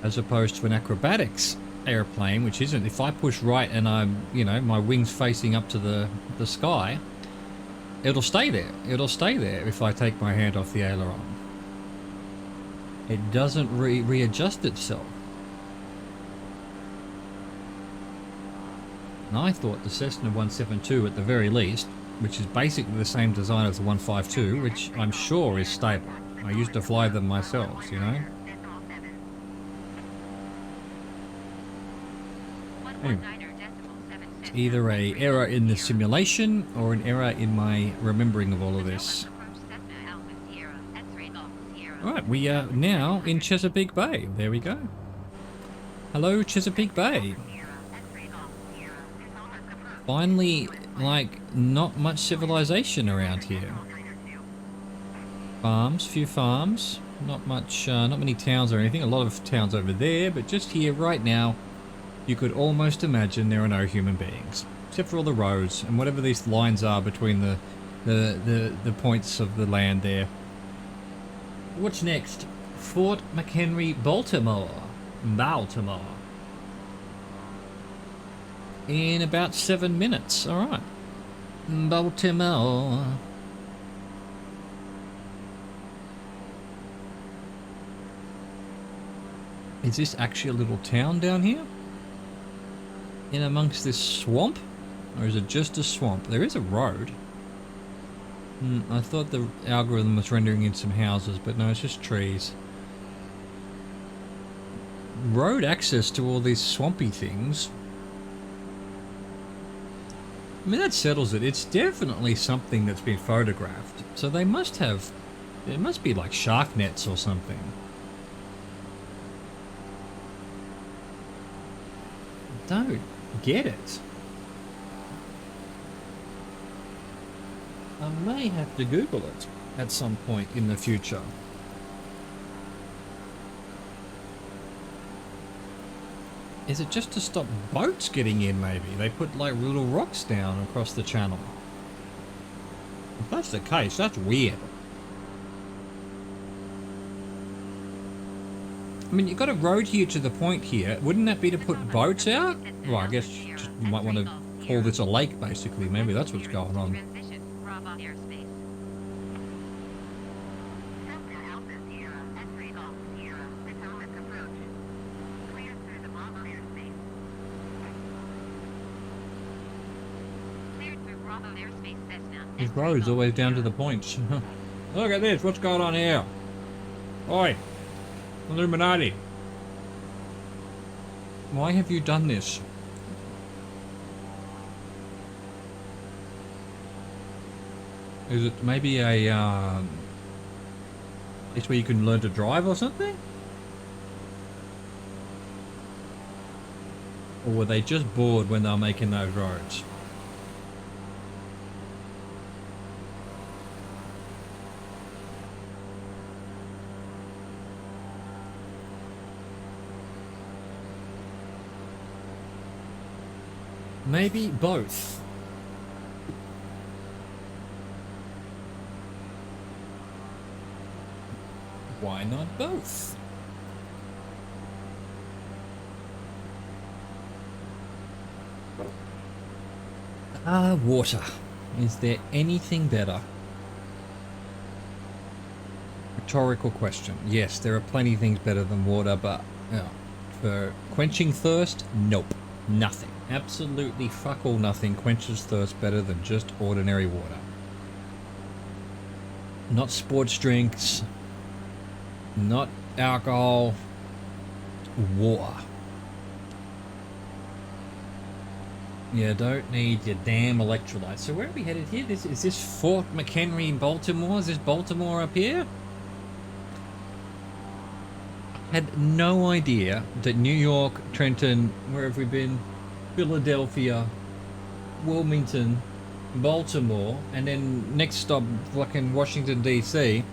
As opposed to an acrobatics airplane, which isn't. If I push right and I'm, you know, my wings facing up to the sky, it'll stay there. It'll stay there if I take my hand off the aileron. It doesn't readjust itself. And I thought the Cessna 172 at the very least, which is basically the same design as the 152, which I'm sure is stable. I used to fly them myself, you know. Anyway, either a error in the simulation or an error in my remembering of all of this. Approach Cessna Alpha Sierra, X-ray Golf Sierra. Alright, we are now in Chesapeake Bay. There we go. Hello, Chesapeake Bay. Sierra, X-ray Golf Sierra, Dishonest approach. Finally, like, not much civilization around here. Farms, few farms. Not much, not many towns or anything. A lot of towns over there, but just here right now, you could almost imagine there are no human beings. Except for all the roads and whatever these lines are between the points of the land there. What's next? Fort McHenry, Baltimore. Baltimore. In about 7 minutes. Alright. Baltimore. Is this actually a little town down here? In amongst this swamp? Or is it just a swamp? There is a road. I thought the algorithm was rendering in some houses, but no, it's just trees. Road access to all these swampy things. I mean, that settles it. It's definitely something that's been photographed. So they must have... It must be like shark nets or something. Don't get it. I may have to Google it at some point in the future. Is it just to stop boats getting in, maybe? They put like little rocks down across the channel. If that's the case, that's weird. I mean, you've got a road here to the point here. Wouldn't that be to put boats out? Well, I guess you might want to call this a lake, basically. Maybe that's what's going on. Transition, Bravo airspace. Cessna Alpha Sierra, X-ray Golf Sierra, Potomac approach. Cleared through the Bravo airspace. Cleared through Bravo airspace, Cessna. This X-ray road's Golf always down to Sierra. the points. Look at this, what's going on here? Oi! Illuminati! Why have you done this? Is it maybe a, it's where you can learn to drive or something? Or were they just bored when they were making those roads? Maybe both. Why not both? Water. Is there anything better? Rhetorical question. Yes, there are plenty of things better than water, but for quenching thirst, nope. Nothing. Absolutely fuck all nothing quenches thirst better than just ordinary water. Not sports drinks. Not alcohol. Water. You don't need your damn electrolytes. So where are we headed here? Is this Fort McHenry in Baltimore? Is this Baltimore up here? Had no idea that New York, Trenton, where have we been? Philadelphia, Wilmington, Baltimore, and then next stop fucking Washington DC.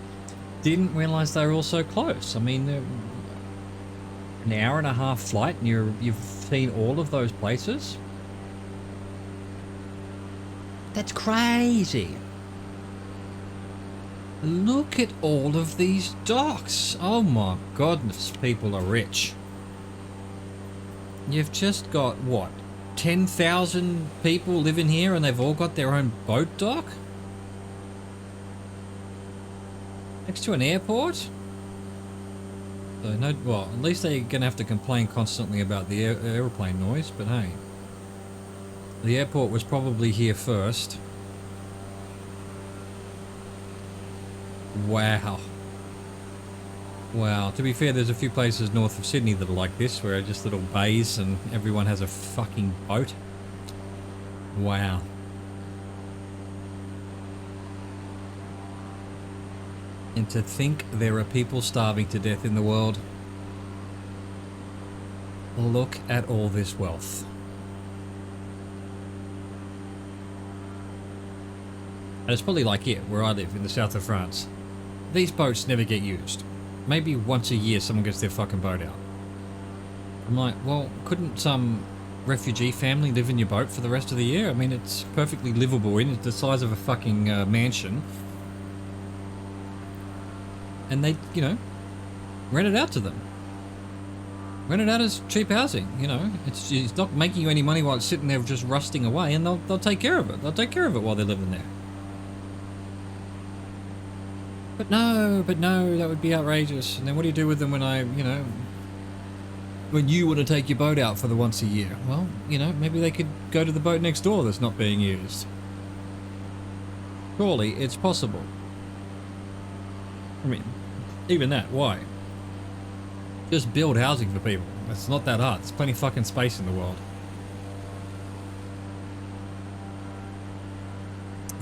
Didn't realize they were all so close. I mean, an hour and a half flight and you've seen all of those places? That's crazy. Look at all of these docks. Oh my goodness, people are rich. You've just got, what, 10,000 people living here and they've all got their own boat dock? Next to an airport? So no, well, at least they're going to have to complain constantly about the aeroplane noise, but hey. The airport was probably here first. Wow. Wow. To be fair, there's a few places north of Sydney that are like this, where are just little bays and everyone has a fucking boat. Wow. And to think there are people starving to death in the world. Look at all this wealth. And it's probably like here, where I live in the south of France. These boats never get used. Maybe once a year someone gets their fucking boat out. I'm like, well, couldn't some refugee family live in your boat for the rest of the year? I mean, it's perfectly livable in. It's the size of a fucking mansion. And they, you know, rent it out to them. Rent it out as cheap housing, you know. It's not making you any money while it's sitting there just rusting away, and they'll take care of it. They'll take care of it while they're living there. But no, that would be outrageous. And then what do you do with them when when you want to take your boat out for the once a year? Well, you know, maybe they could go to the boat next door that's not being used. Surely it's possible. I mean, even that, why? Just build housing for people. It's not that hard. There's plenty of fucking space in the world.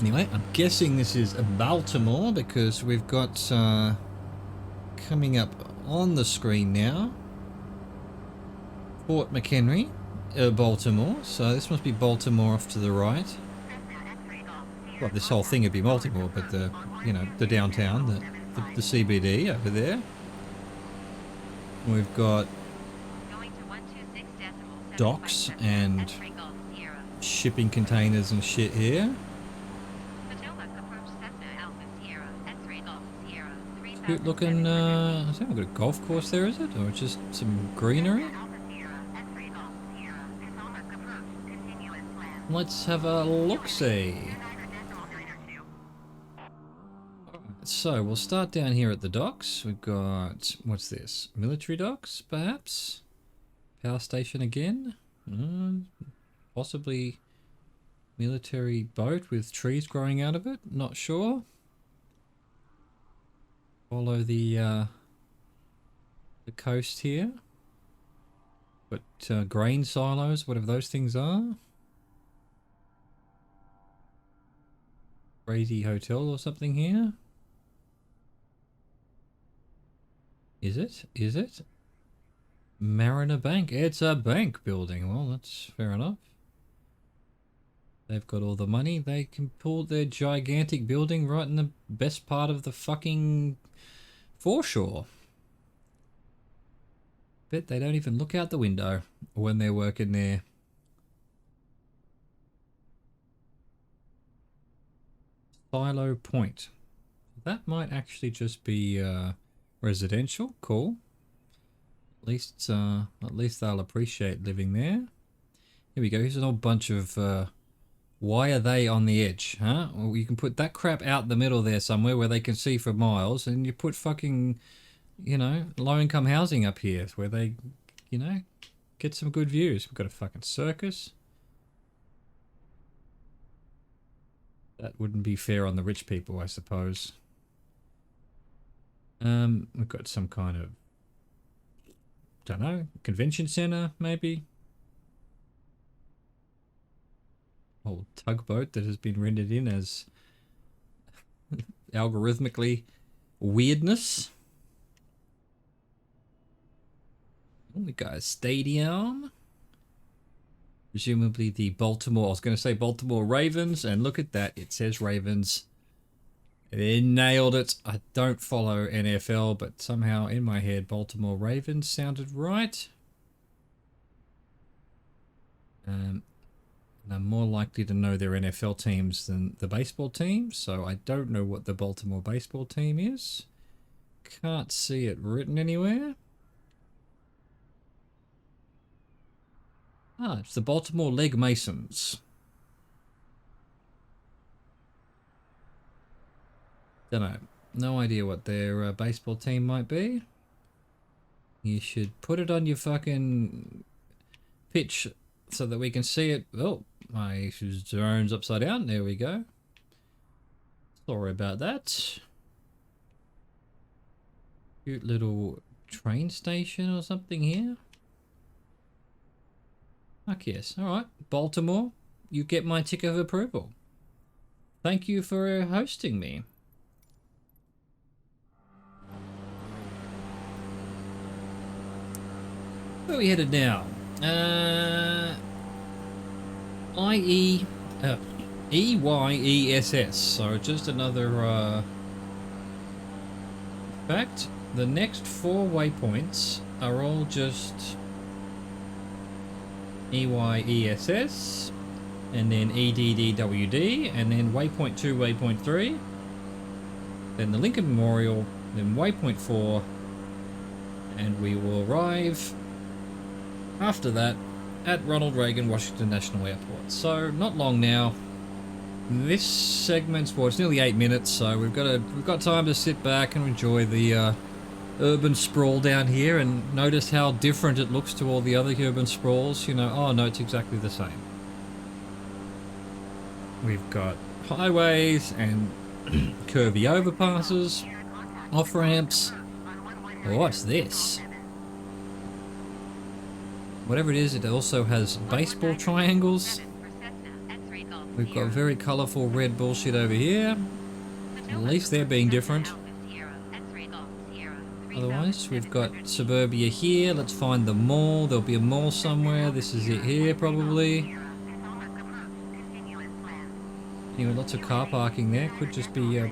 Anyway, I'm guessing this is Baltimore because we've got coming up on the screen now Fort McHenry, Baltimore. So this must be Baltimore off to the right. Well, this whole thing would be Baltimore, but the downtown, the CBD over there. We've got docks and shipping containers and shit here. Good looking, I think we've got a golf course there, is it? Or just some greenery? Let's have a look-see. So, we'll start down here at the docks. We've got, what's this? Military docks, perhaps? Power station again? Possibly military boat with trees growing out of it? Not sure. Follow the coast here. But grain silos, whatever those things are. Crazy hotel or something here. Is it? Is it? Mariner Bank. It's a bank building. Well, that's fair enough. They've got all the money. They can pull their gigantic building right in the best part of the fucking foreshore. Bet they don't even look out the window when they're working there. Silo Point. That might actually just be residential. Cool. At least they'll appreciate living there. Here we go. Here's an old bunch of why are they on the edge, huh? Well, you can put that crap out the middle there somewhere where they can see for miles, and you put fucking, low-income housing up here where they, get some good views. We've got a fucking circus. That wouldn't be fair on the rich people, I suppose. We've got some kind of, don't know, convention center, maybe? Old tugboat that has been rendered in as algorithmically weirdness. Oh, we got a stadium. Presumably the Baltimore, I was going to say Baltimore Ravens, and look at that, it says Ravens. They nailed it. I don't follow NFL, but somehow in my head Baltimore Ravens sounded right. And I'm more likely to know their NFL teams than the baseball team, so I don't know what the Baltimore baseball team is. Can't see it written anywhere. Ah, it's the Baltimore Leg Masons. Don't know. No idea what their baseball team might be. You should put it on your fucking pitch so that we can see it. Oh, my drone's upside down. There we go. Sorry about that. Cute little train station or something here. Fuck yes. Alright. Baltimore. you get my tick of approval. Thank you for hosting me. Where are we headed now? EYESS. So just another. In fact, the next 4 waypoints are all just EYESS, and then EDDWD, and then waypoint 2, waypoint 3, then the Lincoln Memorial, then waypoint 4, and we will arrive after that at Ronald Reagan Washington National Airport. So not long now. This segment's, well, it's nearly 8 minutes, so we've got time to sit back and enjoy the urban sprawl down here and notice how different it looks to all the other urban sprawls. You know, oh no, it's exactly the same. We've got highways and curvy overpasses, off-ramps. What's this? Whatever it is, it also has baseball triangles. We've got very colourful red bullshit over here. At least they're being different. Otherwise, we've got suburbia here. Let's find the mall. There'll be a mall somewhere. This is it here, probably. Anyway, lots of car parking there. Could just be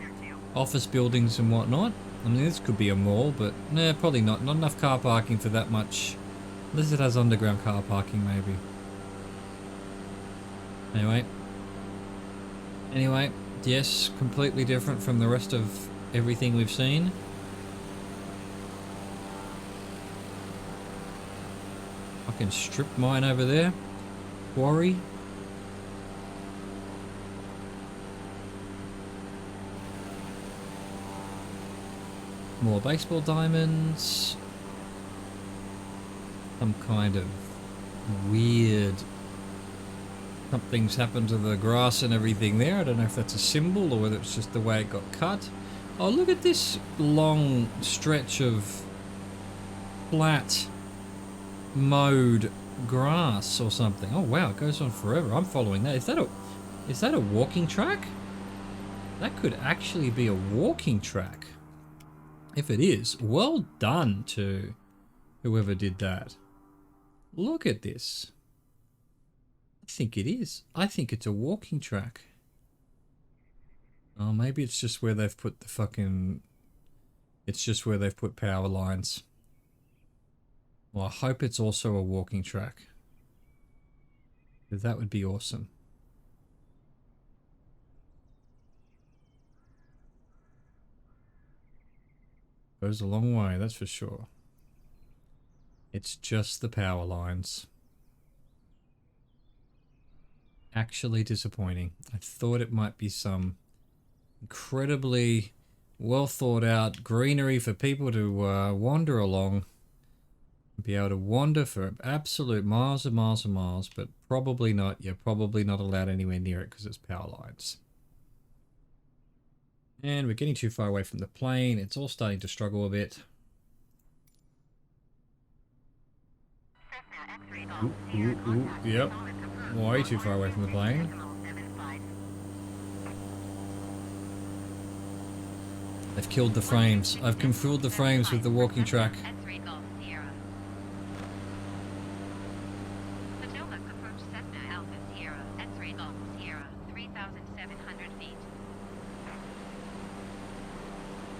office buildings and whatnot. I mean, this could be a mall, but no, probably not. Not enough car parking for that much. Unless it has underground car parking, maybe. Anyway, yes, completely different from the rest of everything we've seen. Fucking strip mine over there. Quarry. More baseball diamonds. Some kind of weird... Something's happened to the grass and everything there. I don't know if that's a symbol or whether it's just the way it got cut. Oh, look at this long stretch of flat mowed grass or something. Oh wow, it goes on forever. I'm following that. Is that a walking track? That could actually be a walking track. If it is, well done to whoever did that. Look at this. I think it is. I think it's a walking track. Oh, maybe it's just where they've put the fucking... It's just where they've put power lines. Well, I hope it's also a walking track. That would be awesome. Goes a long way, that's for sure. It's just the power lines. Actually disappointing. I thought it might be some incredibly well thought out greenery for people to wander along. Be able to wander for absolute miles and miles and miles, but probably not. You're probably not allowed anywhere near it because it's power lines. And we're getting too far away from the plane. It's all starting to struggle a bit. Ooh, yep. Way too far away from the plane. They've killed the frames. I've confilled the frames with the walking track. Potomac approach Cessna Alpha Sierra, X-ray Golf Sierra, 3,700 feet.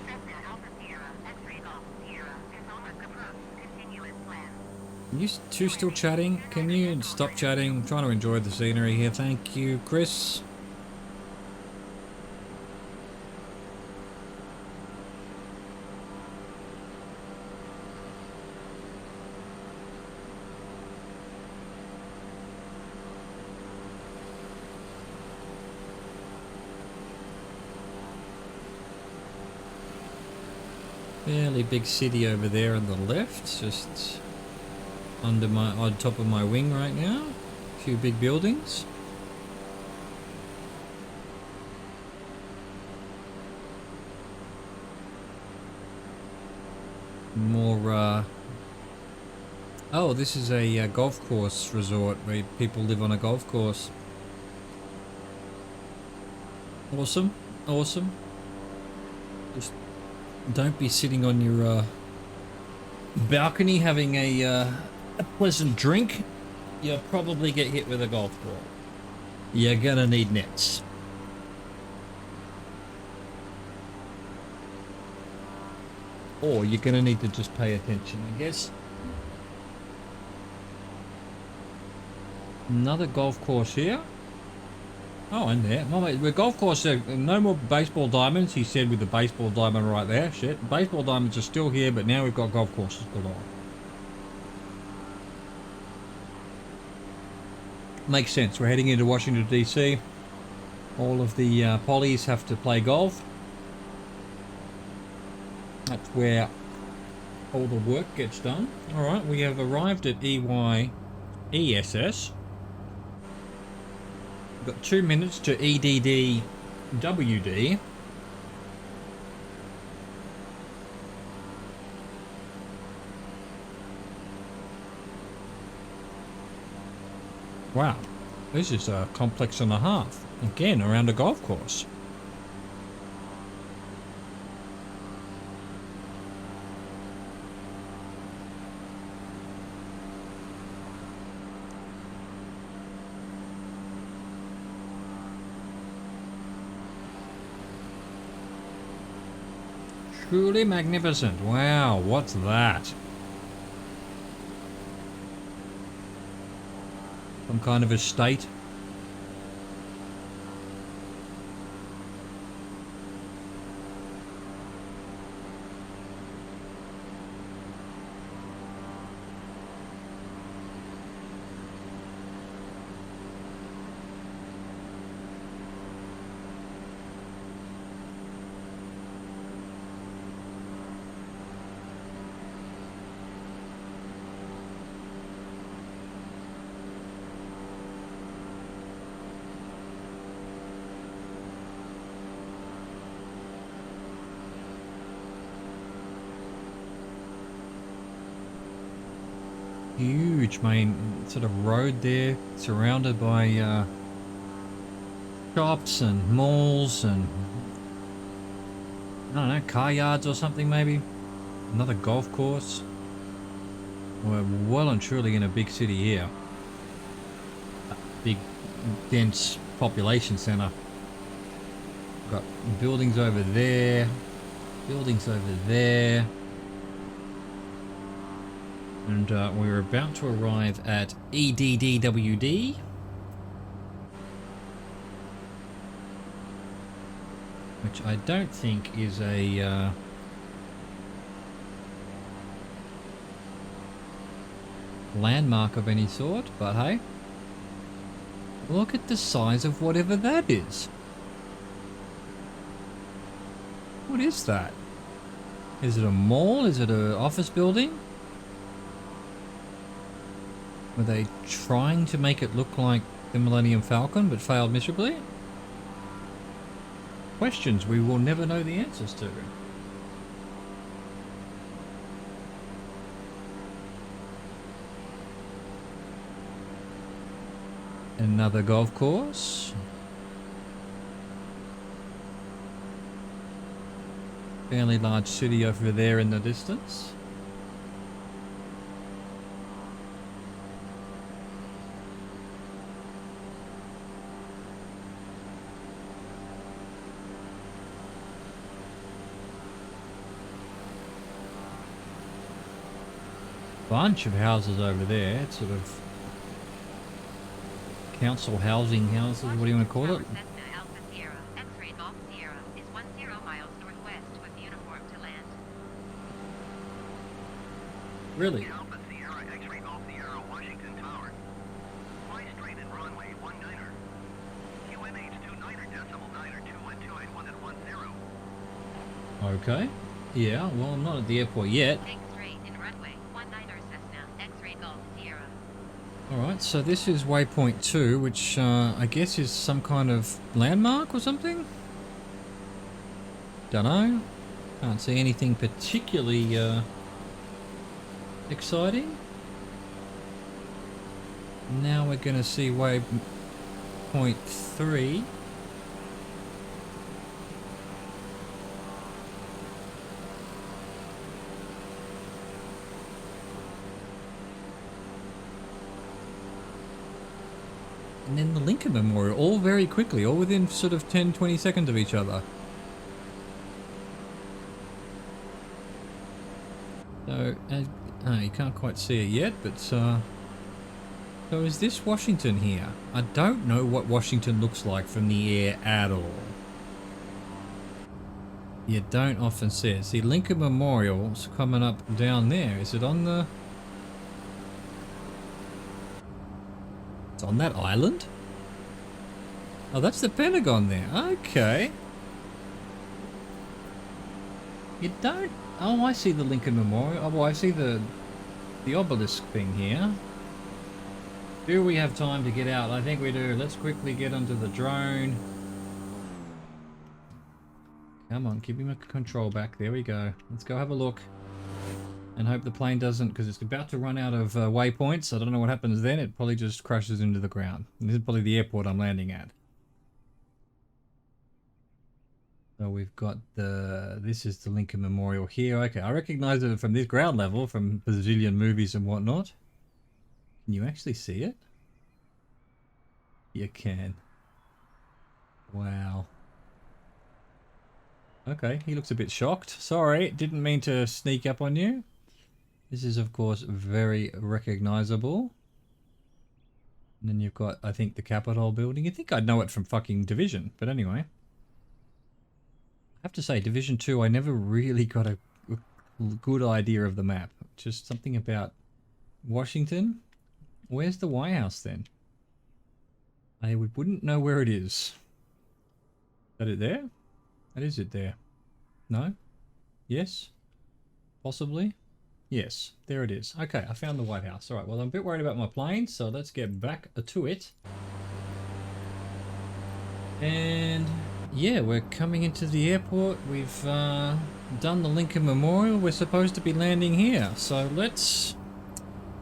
Cessna Alpha Sierra, X-ray Golf Sierra, Potomac approach, continuous plan. You two still chatting? Can you stop chatting? I'm trying to enjoy the scenery here. Thank you, Chris. Fairly big city over there on the left, just under my on top of my wing right now. A few big buildings. More oh, this is a golf course resort where people live on a golf course. Awesome, awesome. Just don't be sitting on your balcony having a pleasant drink. You'll probably get hit with a golf ball. You're gonna need nets. Or you're gonna need to just pay attention, I guess. Another golf course here. Oh, and there. Well, the golf course, no more baseball diamonds, he said with the baseball diamond right there. Shit. Baseball diamonds are still here, but now we've got golf courses galore. Makes sense. We're heading into Washington, D.C. All of the pollies have to play golf. That's where all the work gets done. Alright, we have arrived at EYESS. We've got 2 minutes to EDDWD. Wow, this is a complex and a half. Again, around a golf course. Truly magnificent. Wow, what's that? Some kind of estate. Huge main sort of road there, surrounded by shops and malls and I don't know, car yards or something maybe. Another golf course. We're well and truly in a big city here. A big, dense population centre. Got buildings over there, buildings over there. And we're about to arrive at EDDWD. Which I don't think is a landmark of any sort, but hey. Look at the size of whatever that is. What is that? Is it a mall? Is it an office building? Were they trying to make it look like the Millennium Falcon but failed miserably? Questions we will never know the answers to. Another golf course. Fairly large city over there in the distance. Bunch of houses over there. It's sort of council housing houses. What do you want to call it? Cessna Alpha Sierra, X-ray Golf Sierra is 10 miles northwest with uniform to land. Really? Alpha Sierra, X-ray Golf Sierra, Washington Tower. Fly straight and runway 19er. QNH 29er, decimal 9er, 21281 at 10. Okay. Yeah, well, I'm not at the airport yet. Take straight in runway 19er Cessna, X-ray Golf Sierra. Alright, so this is waypoint 2, which I guess is some kind of landmark or something? Dunno. Can't see anything particularly exciting. Now we're going to see waypoint 3. and then the Lincoln Memorial, all very quickly, all within sort of 10-20 seconds of each other. So, you can't quite see it yet, but so is this Washington here? I don't know what Washington looks like from the air at all. You don't often see it. See, Lincoln Memorial's coming up down there. Is it on the... It's on that island? Oh, that's the Pentagon there. Okay. You don't... Oh, I see the Lincoln Memorial. Oh, well, I see the obelisk thing here. Do we have time to get out? I think we do. Let's quickly get onto the drone. Come on, give me my control back. There we go. Let's go have a look. And hope the plane doesn't, because it's about to run out of waypoints. I don't know what happens then. It probably just crashes into the ground. And this is probably the airport I'm landing at. So we've got the... This is the Lincoln Memorial here. Okay, I recognize it from this ground level, from bazillion movies and whatnot. Can you actually see it? You can. Wow. Okay, he looks a bit shocked. Sorry, didn't mean to sneak up on you. This is, of course, very recognizable. And then you've got, I think, the Capitol building. You'd think I'd know it from fucking Division, but anyway. I have to say, Division 2, I never really got a good idea of the map. Just something about Washington. Where's the White House, then? I wouldn't know where it is. Is that it there? That is it there. No? Yes? Possibly? Yes, there it is. Okay, I found the White House. Alright, well, I'm a bit worried about my plane, so let's get back to it. And yeah, we're coming into the airport. We've done the Lincoln Memorial. We're supposed to be landing here. So let's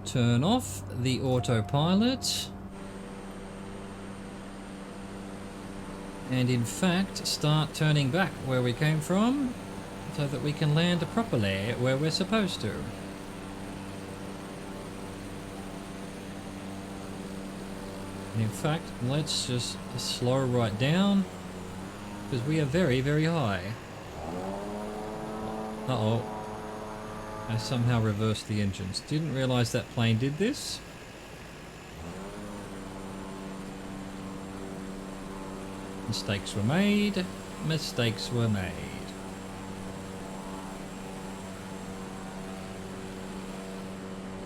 turn off the autopilot. And in fact, start turning back where we came from, so that we can land properly where we're supposed to. And in fact, let's just slow right down, because we are very, very high. Uh-oh. I somehow reversed the engines. Didn't realize that plane did this. Mistakes were made. Mistakes were made.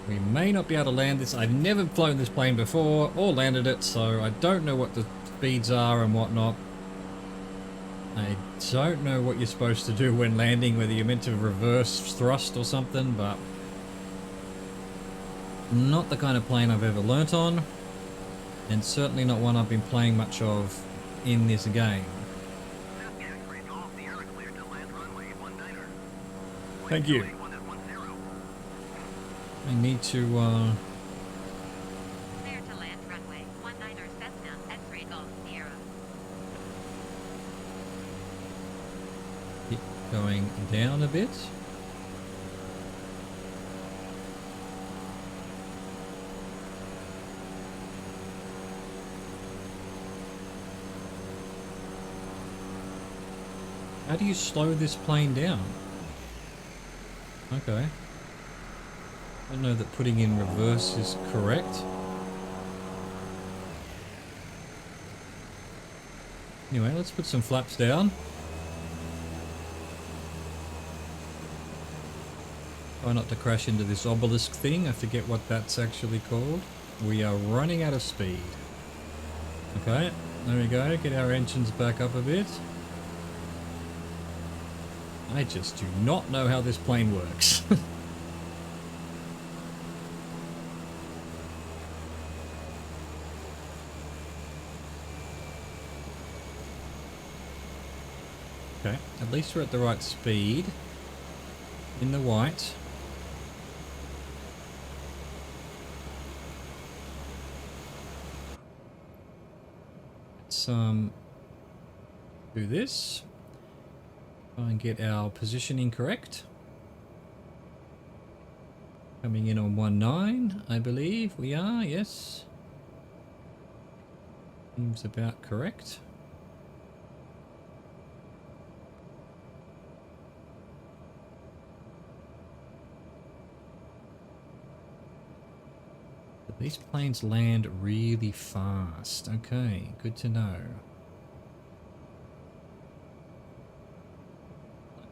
We may not be able to land this. I've never flown this plane before or landed it, so I don't know what the speeds are and whatnot. I don't know what you're supposed to do when landing, whether you're meant to reverse thrust or something, but not the kind of plane I've ever learnt on, and certainly not one I've been playing much of in this game. Thank you. I need to Clear to land runway 19er Cessna X-ray Golf Sierra. keep going down a bit. How do you slow this plane down? Okay. I don't know that putting in reverse is correct. Anyway, let's put some flaps down. Try not to crash into this obelisk thing. I forget what that's actually called. We are running out of speed. Okay, there we go. Get our engines back up a bit. I just do not know how this plane works. Okay, at least we're at the right speed. In the white. Let's do this. Try and get our positioning correct. Coming in on 19, I believe we are, yes. Seems about correct. But these planes land really fast. Okay, good to know.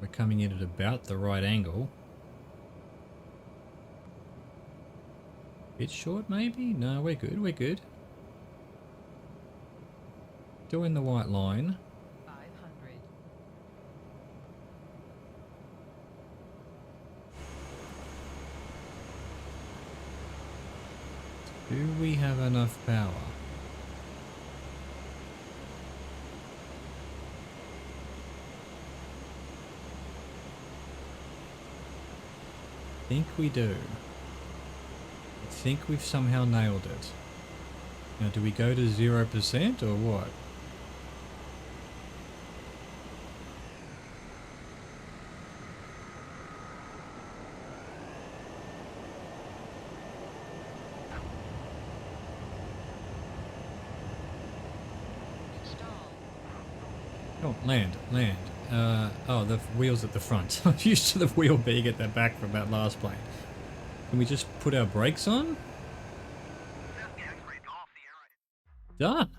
We're coming in at about the right angle. Bit short maybe? No, we're good, we're good. Doing the white line. 500. Do we have enough power? I think we do. I think we've somehow nailed it. Now, do we go to 0% or what? Stall. Oh, land. Oh, the wheel's at the front. I'm used to the wheel being at the back from that last plane. Can we just put our brakes on? Cessna X-ray Golf Sierra. Done.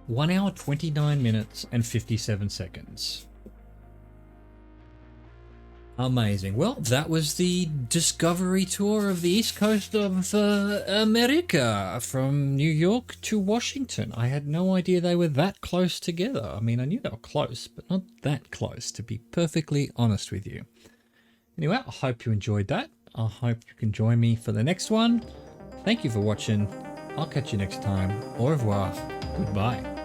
1 hour, 29 minutes and 57 seconds. Amazing. Well, that was the discovery tour of the east coast of America from New York to Washington. I had no idea they were that close together. I mean, I knew they were close, but not that close, to be perfectly honest with you. Anyway, I hope you enjoyed that. I hope you can join me for the next one. Thank you for watching. I'll catch you next time. Au revoir. Goodbye.